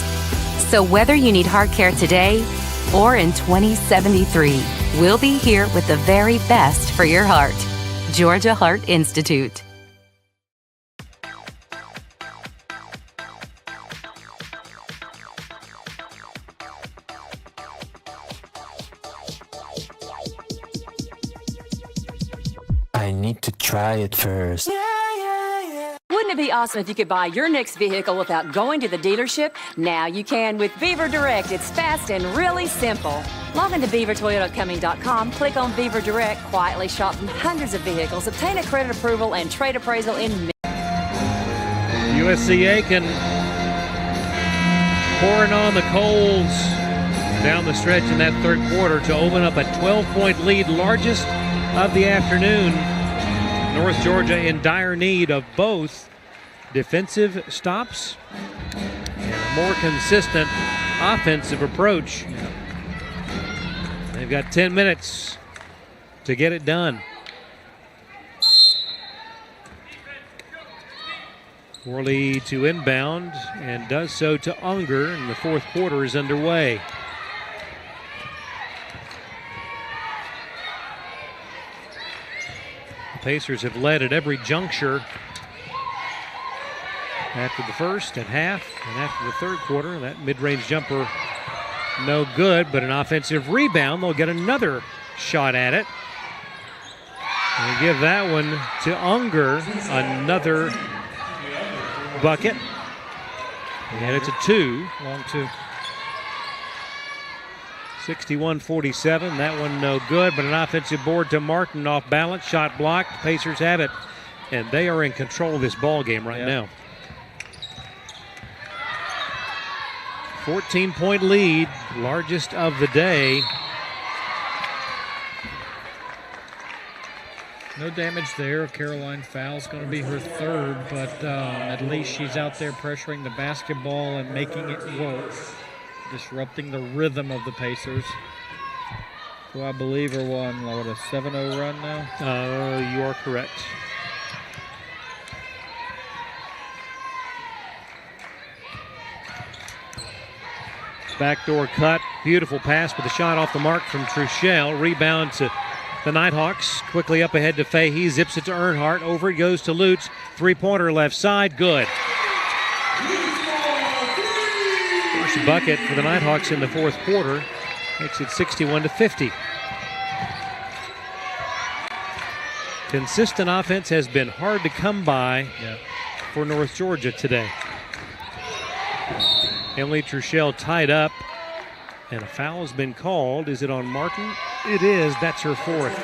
S11: So whether you need heart care today or in 2073, we'll be here with the very best for your heart. Georgia Heart Institute.
S12: I need to try it first.
S14: Wouldn't it be awesome if you could buy your next vehicle without going to the dealership? Now you can with Beaver Direct. It's fast and really simple. Log into beavertoyotacoming.com, click on Beaver Direct, quietly shop from hundreds of vehicles, obtain a credit approval and trade appraisal in minutes.
S1: USC Aiken pouring on the coals down the stretch in that third quarter to open up a 12-point lead, largest of the afternoon. North Georgia in dire need of both defensive stops and a more consistent offensive approach. They've got 10 minutes to get it done. Worley to inbound and does so to Unger, and the fourth quarter is underway. The Pacers have led at every juncture after the first, at half, and after the third quarter. That mid-range jumper no good, but an offensive rebound. They'll get another shot at it. And give that one to Unger, another bucket. And it's a two.
S2: Long two.
S1: 61-47. That one no good, but an offensive board to Martin off balance. Shot blocked. Pacers have it, and they are in control of this ball game right now. 14-point lead, largest of the day.
S2: No damage there. Caroline foul's going to be her third, but at least she's out there pressuring the basketball and making it work, disrupting the rhythm of the Pacers, who I believe are a 7-0 run now?
S1: You are correct. Backdoor cut, beautiful pass with a shot off the mark from Truchell. Rebound to the Nighthawks. Quickly up ahead to Fahey, zips it to Earnhardt. Over it goes to Lutz. Three-pointer left side, good. First bucket for the Nighthawks in the fourth quarter makes it 61-50. Consistent offense has been hard to come by for North Georgia today. Emily Truchell tied up, and a foul has been called. Is it on Martin? It is. That's her fourth.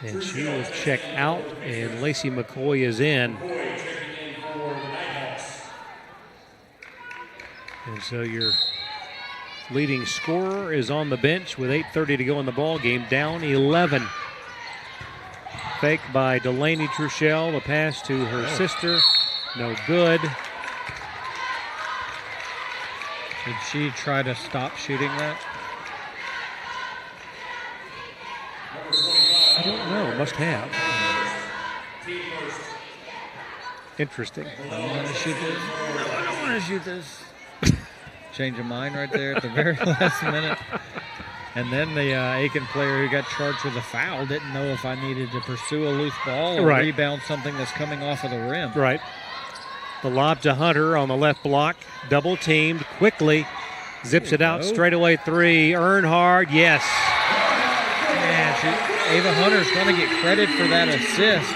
S1: And she will check out, and Lacey McCoy is in. And so your leading scorer is on the bench with 8:30 to go in the ball game, down 11. Fake by Delaney Truchell. The pass to her sister. No good.
S2: Did she try to stop shooting that?
S1: I don't know. Must have. Interesting.
S2: I don't want to shoot this. I don't want to shoot this. Change of mind right there at the very last minute. And then the Aiken player who got charged with a foul didn't know if I needed to pursue a loose ball or rebound something that's coming off of the rim.
S1: Right. The lob to Hunter on the left block. Double teamed quickly. Zips it out straight away three. Earnhardt, yes.
S2: Yeah, Ava Hunter's going to get credit for that assist.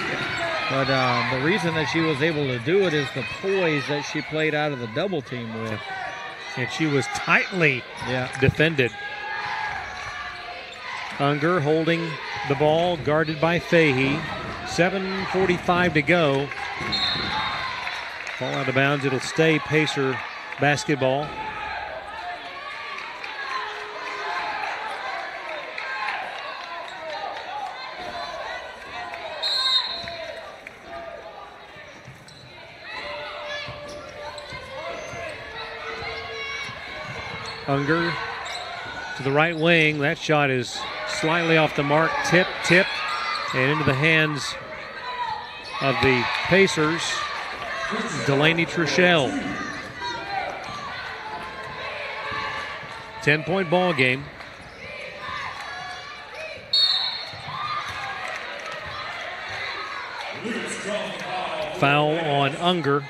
S2: But the reason that she was able to do it is the poise that she played out of the double team with.
S1: And she was tightly defended. Unger holding the ball, guarded by Fahey. 7:45 to go. Ball out of bounds. It'll stay Pacer basketball. Unger to the right wing. That shot is slightly off the mark. Tip, and into the hands of the Pacers. Delaney Truchell. 10-point ball game. Foul on Unger.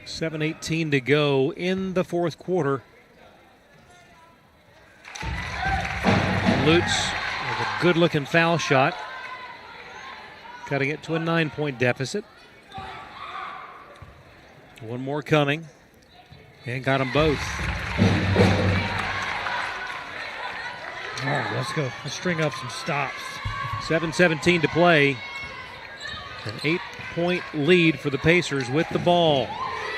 S1: 7:18 to go in the fourth quarter. Lutz with a good-looking foul shot, cutting it to a 9-point deficit. One more coming, and got them both.
S2: All right, let's go. Let's string up some stops.
S1: 7:17 to play. An 8-point lead for the Pacers with the ball.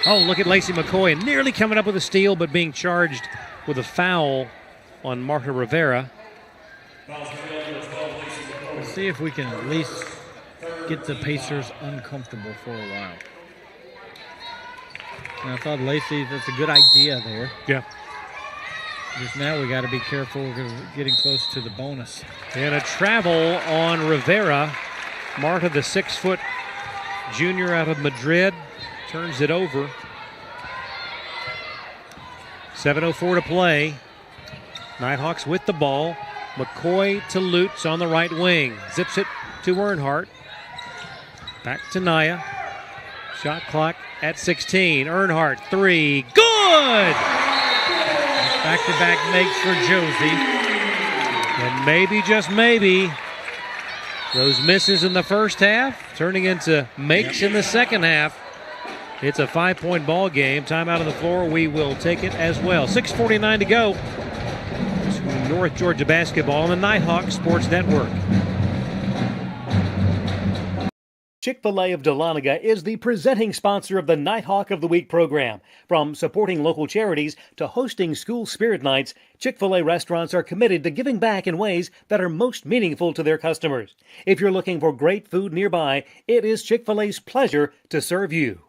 S1: Oh, look at Lacey McCoy, nearly coming up with a steal, but being charged with a foul on Marta Rivera.
S2: Let's see if we can at least get the Pacers uncomfortable for a while. And I thought Lacey, that's a good idea there.
S1: Yeah.
S2: Just now we got to be careful. We're getting close to the bonus.
S1: And a travel on Rivera. Marta, the 6-foot junior out of Madrid, turns it over. 7:04 to play. Nighthawks with the ball. McCoy to Lutz on the right wing. Zips it to Earnhardt. Back to Naya. Shot clock at 16. Earnhardt, three. Good!
S2: Back-to-back makes for Josie.
S1: And maybe, just maybe, those misses in the first half turning into makes in the second half. It's a 5-point ball game. Timeout on the floor. We will take it as well. 6:49 to go. To North Georgia basketball on the Nighthawk Sports Network. Chick-fil-A of Dahlonega is the presenting sponsor of the Nighthawk of the Week program. From supporting local charities to hosting school spirit nights, Chick-fil-A restaurants are committed to giving back in ways that are most meaningful to their customers. If you're looking for great food nearby, it is Chick-fil-A's pleasure to serve you.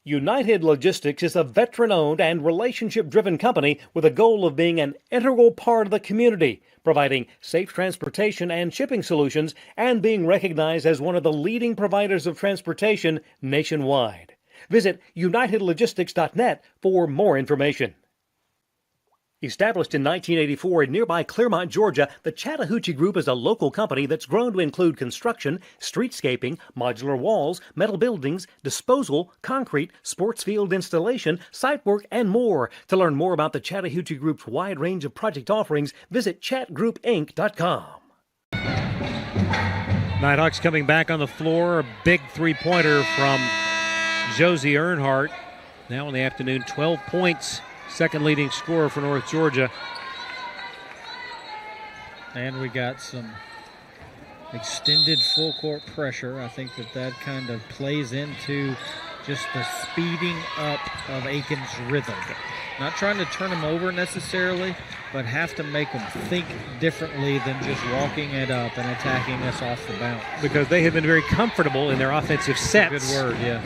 S1: United Logistics is a veteran-owned and relationship-driven company with a goal of being an integral part of the community, providing safe transportation and shipping solutions, and being recognized as one of the leading providers of transportation nationwide. Visit unitedlogistics.net for more information. Established in 1984 in nearby Clermont, Georgia, the Chattahoochee Group is a local company that's grown to include construction, streetscaping, modular walls, metal buildings, disposal, concrete, sports field installation, site work, and more. To learn more about the Chattahoochee Group's wide range of project offerings, visit chatgroupinc.com. Nighthawks coming back on the floor. A big three-pointer from Josie Earnhardt. Now in the afternoon, 12 points. Second leading scorer for North Georgia.
S2: And we got some extended full court pressure. I think that kind of plays into just the speeding up of Aiken's rhythm. Not trying to turn them over necessarily, but have to make them think differently than just walking it up and attacking us off the bounce.
S1: Because they have been very comfortable in their offensive sets.
S2: Good word, yeah.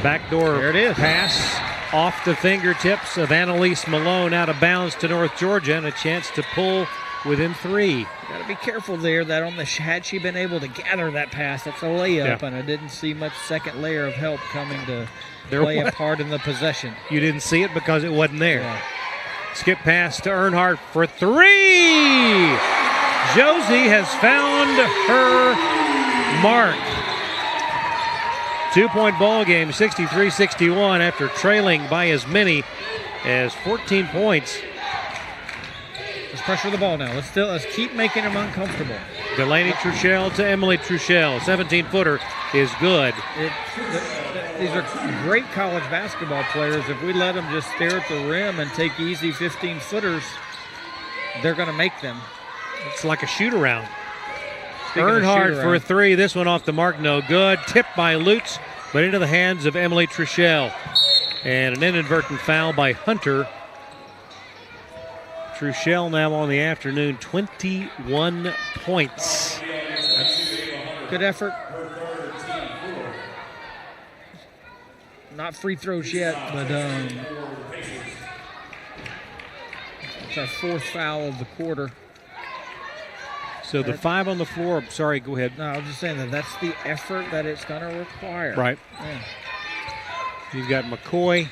S1: Backdoor
S2: there it is.
S1: Pass off the fingertips of Annalise Malone, out of bounds to North Georgia, and a chance to pull within 3.
S2: Got to be careful there. That had she been able to gather that pass, that's a layup, and I didn't see much second layer of help coming to play a part in the possession.
S1: You didn't see it because it wasn't there.
S2: Yeah.
S1: Skip pass to Earnhardt for 3. Josie has found her mark. 2-point ball game, 63-61, after trailing by as many as 14 points.
S2: Let's pressure the ball now. Let's keep making them uncomfortable.
S1: Delaney Truchell to Emily Truchell. 17-footer is good.
S2: These are great college basketball players. If we let them just stare at the rim and take easy 15-footers, they're going to make them.
S1: It's like a shoot-around. Earnhardt for 3. This one off the mark, no good. Tipped by Lutz, but into the hands of Emily Truchell. And an inadvertent foul by Hunter. Truchell now on the afternoon, 21 points.
S2: That's good effort. Not free throws yet, but it's our 4th foul of the quarter.
S1: So the 5 on the floor, sorry, go ahead.
S2: No, I was just saying that's the effort that it's going to require.
S1: Right.
S2: Yeah.
S1: You've got McCoy,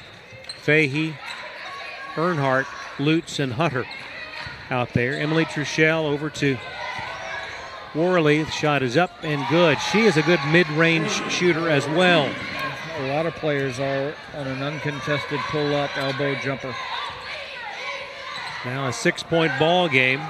S1: Fahey, Earnhardt, Lutz, and Hunter out there. Emily Truchell over to Worley. The shot is up and good. She is a good mid-range shooter as well.
S2: A lot of players are on an uncontested pull-up elbow jumper.
S1: Now a 6-point ball game.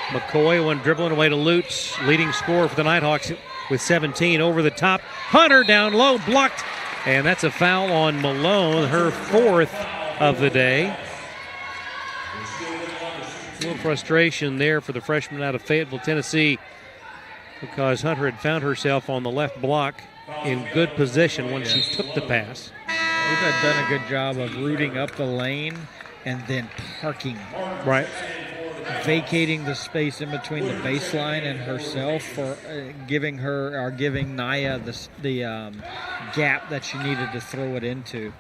S1: McCoy, one dribbling away to Lutz, leading scorer for the Nighthawks with 17. Over the top, Hunter down low, blocked, and that's a foul on Malone, her 4th of the day. A little frustration there for the freshman out of Fayetteville, Tennessee, because Hunter had found herself on the left block in good position when she took the pass.
S2: We've done a good job of rooting up the lane and then parking.
S1: Right.
S2: Vacating the space in between the baseline and herself for giving Naya the gap that she needed to throw it into.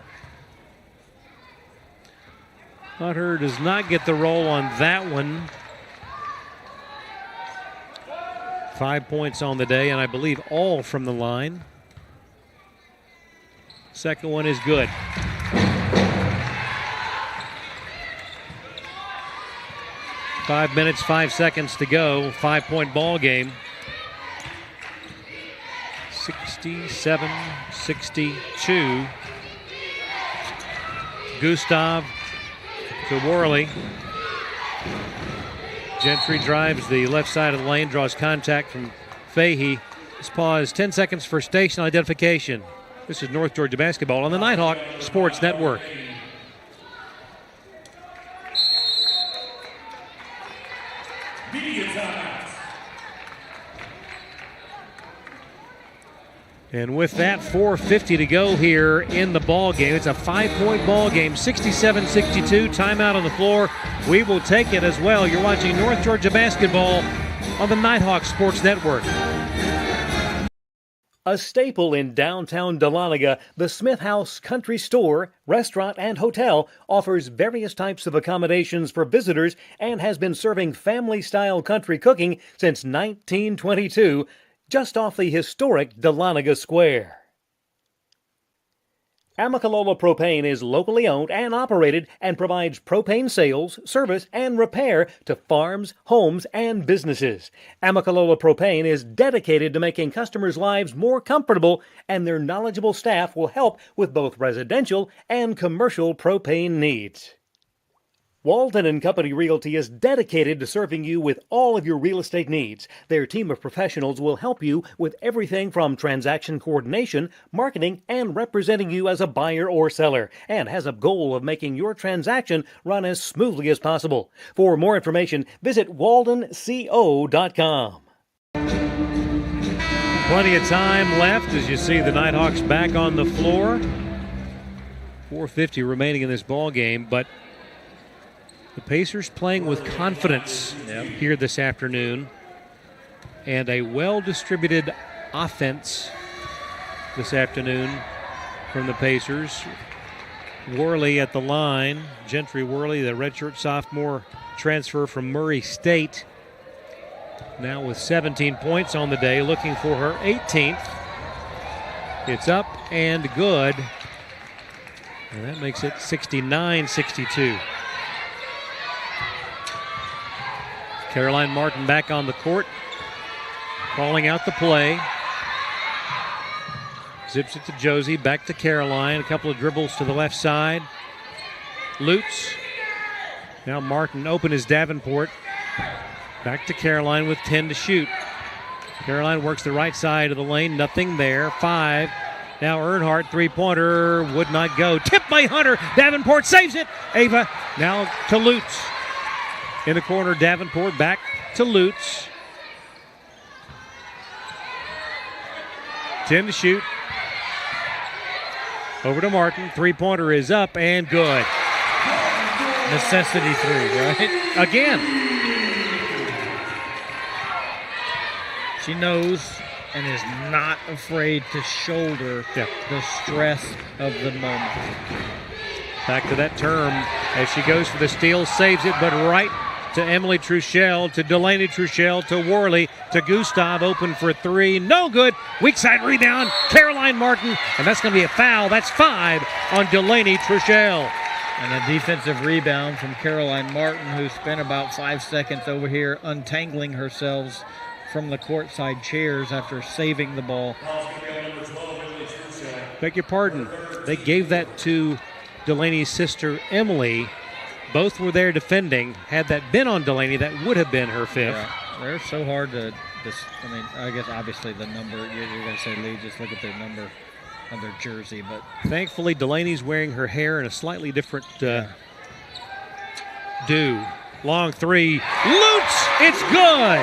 S1: Hunter does not get the roll on that one. 5 points on the day, and I believe all from the line. Second one is good. 5 minutes, 5 seconds to go. 5-point ball game. 67-62. Gustav to Worley. Gentry drives the left side of the lane, draws contact from Fahey. Let's pause 10 seconds for station identification. This is North Georgia basketball on the Nighthawk Sports Network.
S10: Media timeout.
S1: And with that, 4:50 to go here in the ball game. It's a 5-point ball game, 67-62. Timeout on the floor. We will take it as well. You're watching North Georgia basketball on the Nighthawk Sports Network. A staple in downtown Dahlonega, the Smith House Country Store, Restaurant, and Hotel offers various types of accommodations for visitors and has been serving family-style country cooking since 1922. Just off the historic Dahlonega Square. Amicalola Propane is locally owned and operated and provides propane sales, service, and repair to farms, homes, and businesses. Amicalola Propane is dedicated to making customers' lives more comfortable, and their knowledgeable staff will help with both residential and commercial propane needs. Walton & Company Realty is dedicated to serving you with all of your real estate needs. Their team of professionals will help you with everything from transaction coordination, marketing, and representing you as a buyer or seller, and has a goal of making your transaction run as smoothly as possible. For more information, visit waltonco.com. Plenty of time left as you see the Nighthawks back on the floor. 4:50 remaining in this ball game, but the Pacers playing with confidence here this afternoon, and a well-distributed offense this afternoon from the Pacers. Worley at the line. Gentry Worley, the redshirt sophomore transfer from Murray State, now with 17 points on the day, looking for her 18th. It's up and good, and that makes it 69-62. Caroline Martin back on the court, calling out the play. Zips it to Josie, back to Caroline. A couple of dribbles to the left side. Lutz. Now Martin open is Davenport. Back to Caroline with 10 to shoot. Caroline works the right side of the lane, nothing there. 5. Now Earnhardt, three-pointer, would not go. Tipped by Hunter. Davenport saves it. Ava now to Lutz. In the corner, Davenport back to Lutz. 10 to shoot. Over to Martin. Three-pointer is up and good.
S2: Necessity three, right?
S1: Again.
S2: She knows and is not afraid to shoulder the stress of the moment.
S1: Back to that term as she goes for the steal, saves it, but right to Emily Truchell, to Delaney Truchell, to Worley, to Gustav, open for three. No good. Weak side rebound. Caroline Martin, and that's going to be a foul. That's 5 on Delaney Truchell.
S2: And a defensive rebound from Caroline Martin, who spent about 5 seconds over here untangling herself from the courtside chairs after saving the ball.
S1: Beg your pardon. They gave that to Delaney's sister, Emily. Both were there defending. Had that been on Delaney, that would have been her 5th.
S2: Yeah, they're so hard to I mean, I guess obviously the number, you're going to say, Lee, just look at their number on their jersey. But
S1: thankfully, Delaney's wearing her hair in a slightly different do. Long three. Lutz! It's good!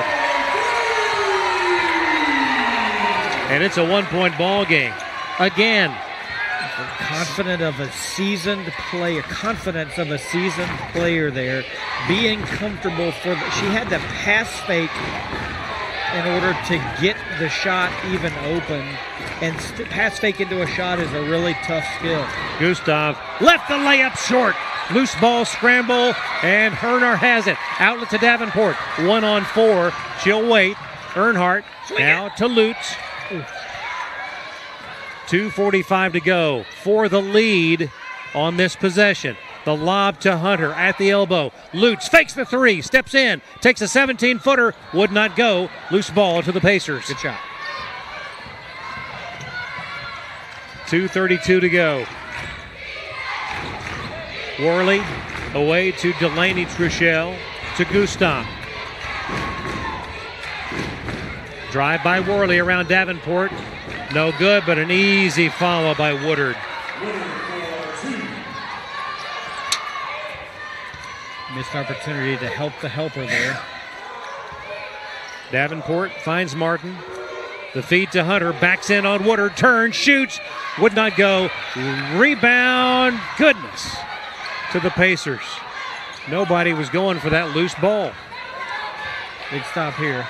S1: And it's a 1-point ball game. Again.
S2: Confidence of a seasoned player there, being comfortable she had to pass fake in order to get the shot even open, and pass fake into a shot is a really tough skill.
S1: Gustav left the layup short. Loose ball scramble, and Earnhardt has it. Outlet to Davenport. 1-on-4. She'll wait. Earnhardt now to Lutz. 2:45 to go for the lead on this possession. The lob to Hunter at the elbow. Lutz fakes the three, steps in, takes a 17-footer, would not go. Loose ball to the Pacers.
S2: Good shot.
S1: 2:32 to go. Worley away to Delaney Truchell. to Gustav. Drive by Worley around Davenport. No good, but an easy follow by Woodard.
S2: Missed opportunity to help the helper there.
S1: Davenport finds Martin. The feed to Hunter, backs in on Woodard, turns, shoots, would not go. Rebound, goodness, to the Pacers. Nobody was going for that loose ball.
S2: Big stop here.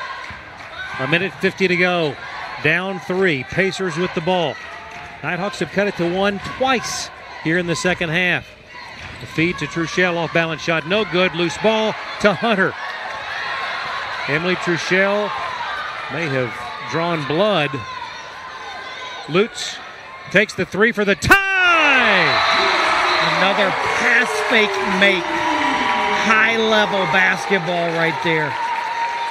S1: 1:50 to go. Down 3. Pacers with the ball. Nighthawks have cut it to 1 twice here in the second half. The feed to Truchell, off balance shot, no good. Loose ball to Hunter. Emily Truchell may have drawn blood. Lutz takes the 3 for the tie.
S2: Another pass fake make. High level basketball right there.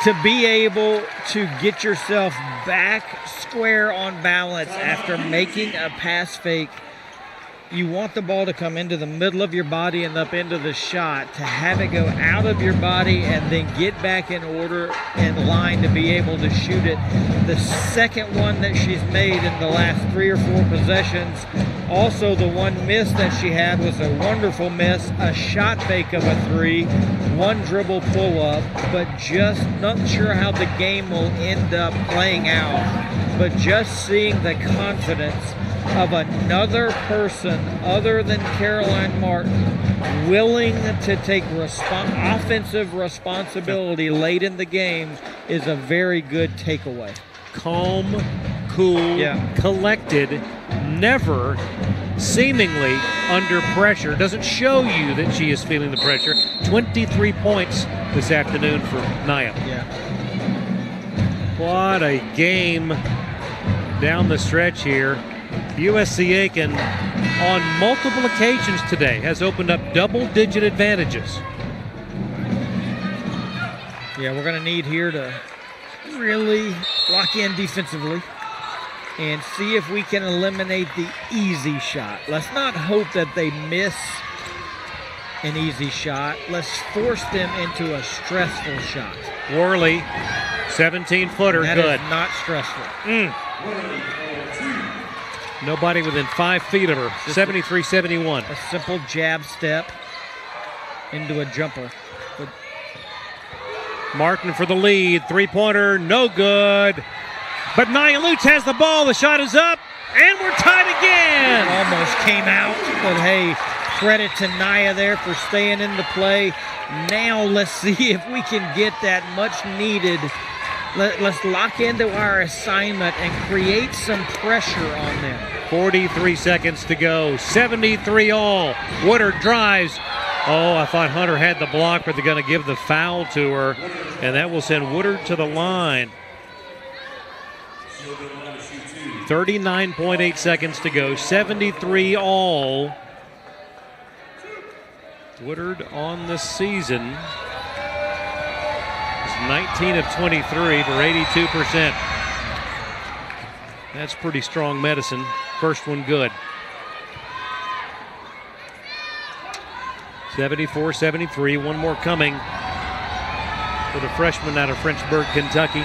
S2: To be able to get yourself back square on balance after making a pass fake, you want the ball to come into the middle of your body and up into the shot. To have it go out of your body and then get back in order and line to be able to shoot it. The second one that she's made in the last 3 or 4 possessions, also the one miss that she had was a wonderful miss, a shot fake of a 3, 1 dribble pull up, but just not sure how the game will end up playing out. But just seeing the confidence of another person other than Caroline Martin willing to take offensive responsibility late in the game is a very good takeaway.
S1: Calm, cool, collected, never seemingly under pressure. Doesn't show you that she is feeling the pressure. 23 points this afternoon for Nia.
S2: Yeah.
S1: What a game down the stretch here. USC Aiken on multiple occasions today has opened up double-digit advantages.
S2: Yeah, we're going to need here to really lock in defensively and see if we can eliminate the easy shot. Let's not hope that they miss an easy shot. Let's force them into a stressful shot.
S1: Worley, 17-footer,
S2: that
S1: good.
S2: Is not stressful.
S1: Nobody within 5 feet of her. 73-71.
S2: A simple jab step into a jumper. But
S1: Martin for the lead. 3-pointer, no good. But Nia Lutz has the ball. The shot is up, and we're tied again.
S2: It almost came out, but hey, credit to Nia there for staying in the play. Now let's see if we can get that much needed. Let's lock into our assignment and create some pressure on them.
S1: 43 seconds to go. 73 all. Woodard drives. Oh, I thought Hunter had the block, but they're going to give the foul to her, and that will send Woodard to the line. 39.8 seconds to go. 73 all. Woodard on the season. 19 of 23 for 82%. That's pretty strong medicine. First one good. 74-73, one more coming for the freshman out of Frenchburg, Kentucky.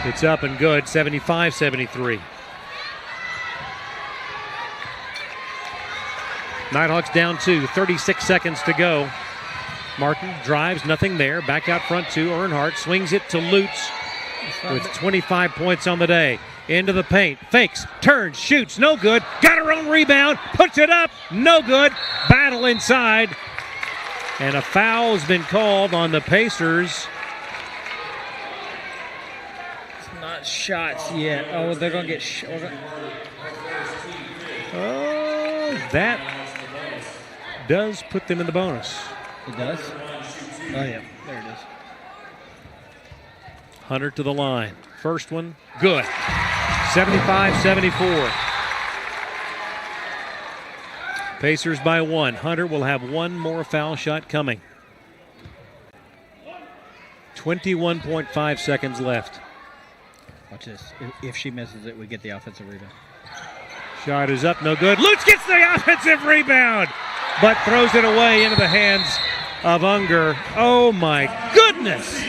S1: It's up and good, 75-73. Nighthawks down 2, 36 seconds to go. Martin drives, nothing there. Back out front to Earnhardt. Swings it to Lutz with 25 points on the day. Into the paint. Fakes, turns, shoots, no good. Got her own rebound. Puts it up, no good. Battle inside. And a foul has been called on the Pacers.
S2: It's not shots yet. Oh, they're going to get
S1: Oh, that does put them in the bonus.
S2: It does? Oh, yeah. There it is.
S1: Hunter to the line. First one, good. 75-74. Pacers by 1. Hunter will have one more foul shot coming. 21.5 seconds left.
S2: Watch this. If she misses it, we get the offensive rebound.
S1: Shot is up, no good. Lutz gets the offensive rebound, but throws it away into the hands of Unger. Oh my goodness!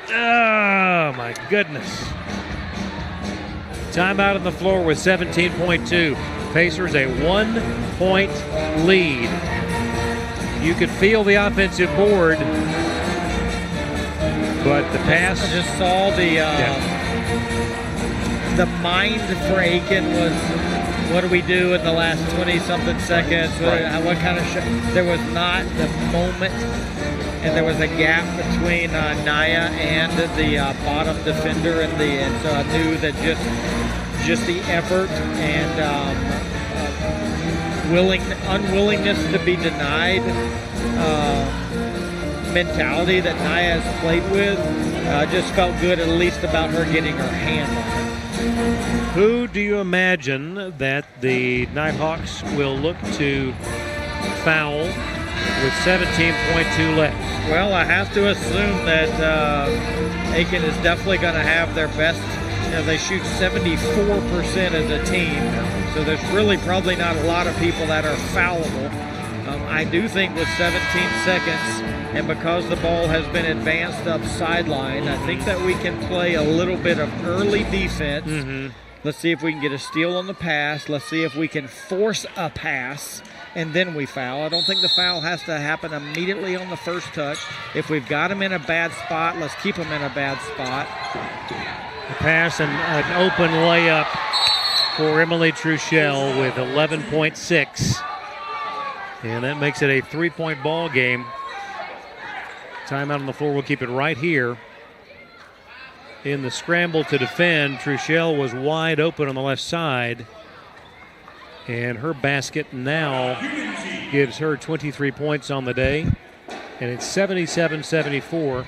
S1: Oh my goodness. Timeout on the floor with 17.2. Pacers a 1-point lead. You could feel the offensive board, but the pass.
S2: I just saw the mind for Aiken was, what do we do in the last 20-something seconds?
S1: Right.
S2: What kind of there was not the moment, and there was a gap between Naya and the bottom defender, and so I knew that just the effort and unwillingness to be denied mentality that Naya has played with just felt good, at least about her getting her hand on it.
S1: Who do you imagine that the Nighthawks will look to foul with 17.2 left?
S2: Well, I have to assume that Aiken is definitely going to have their best. They shoot 74% as a team, so there's really probably not a lot of people that are foulable. I do think with 17 seconds, and because the ball has been advanced up sideline, I think that we can play a little bit of early defense.
S1: Mm-hmm.
S2: Let's see if we can get a steal on the pass. Let's see if we can force a pass, and then we foul. I don't think the foul has to happen immediately on the first touch. If we've got them in a bad spot, let's keep them in a bad spot.
S1: The pass and an open layup for Emily Truchell with 11.6. And that makes it a 3-point ball game. Timeout on the floor. We'll keep it right here. In the scramble to defend, Truchell was wide open on the left side. And her basket now gives her 23 points on the day. And it's 77-74.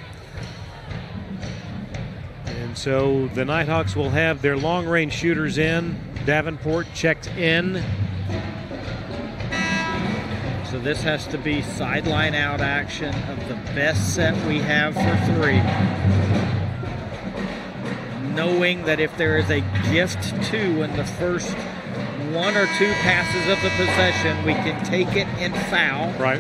S1: And so the Nighthawks will have their long-range shooters in. Davenport checked in.
S2: So this has to be sideline out action of the best set we have for three. Knowing that if there is a gift two in the first 1 or 2 passes of the possession, we can take it and foul.
S1: Right.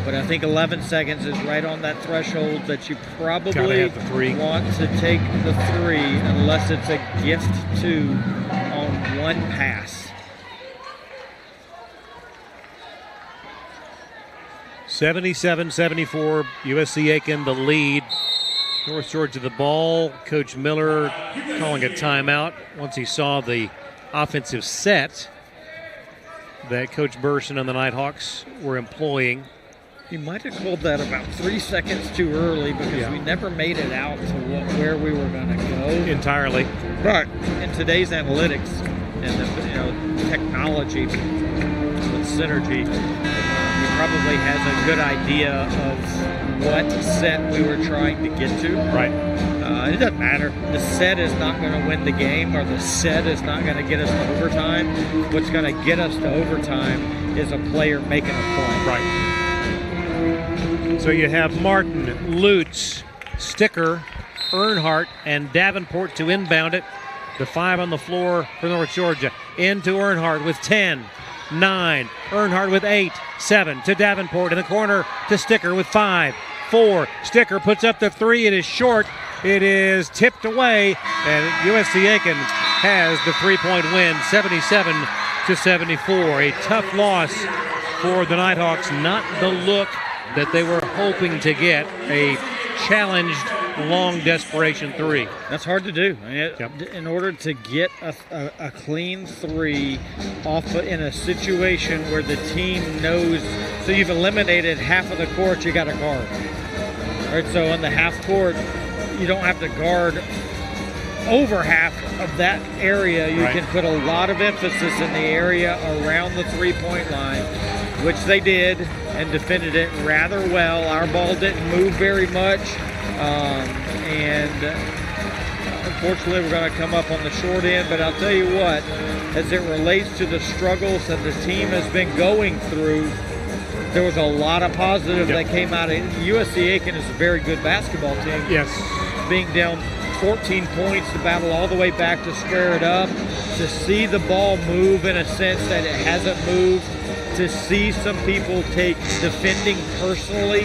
S2: But I think 11 seconds is right on that threshold that you probably want to take the three unless it's a gift two on one pass.
S1: 77-74, USC Aiken the lead. North Georgia the ball. Coach Miller calling a timeout once he saw the offensive set that Coach Burson and the Nighthawks were employing.
S2: He might have called that about 3 seconds too early because we never made it out to where we were going to go
S1: entirely.
S2: But in today's analytics and the technology with Synergy, he probably has a good idea of what set we were trying to get to.
S1: Right.
S2: It doesn't matter. The set is not going to win the game, or the set is not going to get us to overtime. What's going to get us to overtime is a player making a play.
S1: Right. So you have Martin, Lutz, Sticker, Earnhardt, and Davenport to inbound it. The 5 on the floor for North Georgia. Into Earnhardt with 10, 9. Earnhardt with 8, 7. To Davenport in the corner to Sticker with 5, 4. Sticker puts up the 3. It is short. It is tipped away, and USC Aiken has the 3-point win, 77-74. A tough loss for the Nighthawks. Not the look that they were hoping to get. A challenged, long desperation 3.
S2: That's hard to do. In order to get a clean 3 off in a situation where the team knows, so you've eliminated half of the court you got to guard. All right, so on the half court, you don't have to guard over half of that area. You can put a lot of emphasis in the area around the 3-point line, which they did and defended it rather well. Our ball didn't move very much, and unfortunately we're going to come up on the short end. But I'll tell you what, as it relates to the struggles that the team has been going through, there was a lot of positive that came out of it. USC Aiken is a very good basketball team.
S1: Yes.
S2: Being down 14 points to battle all the way back to square it up, to see the ball move in a sense that it hasn't moved, to see some people take defending personally.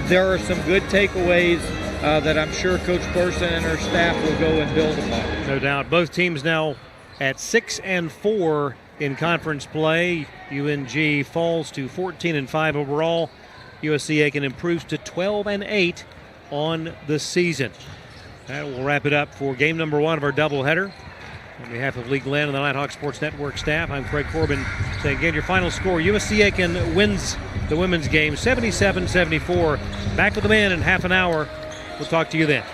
S2: There are some good takeaways that I'm sure Coach Burson and her staff will go and build upon.
S1: No doubt. Both teams now at 6-4 in conference play. UNG falls to 14-5 overall. USC Aiken improves to 12-8 on the season. That will wrap it up for game number 1 of our doubleheader. On behalf of Lee Glenn and the Nighthawk Sports Network staff, I'm Craig Corbin saying again your final score. USC Aiken wins the women's game 77-74. Back with the men in half an hour. We'll talk to you then.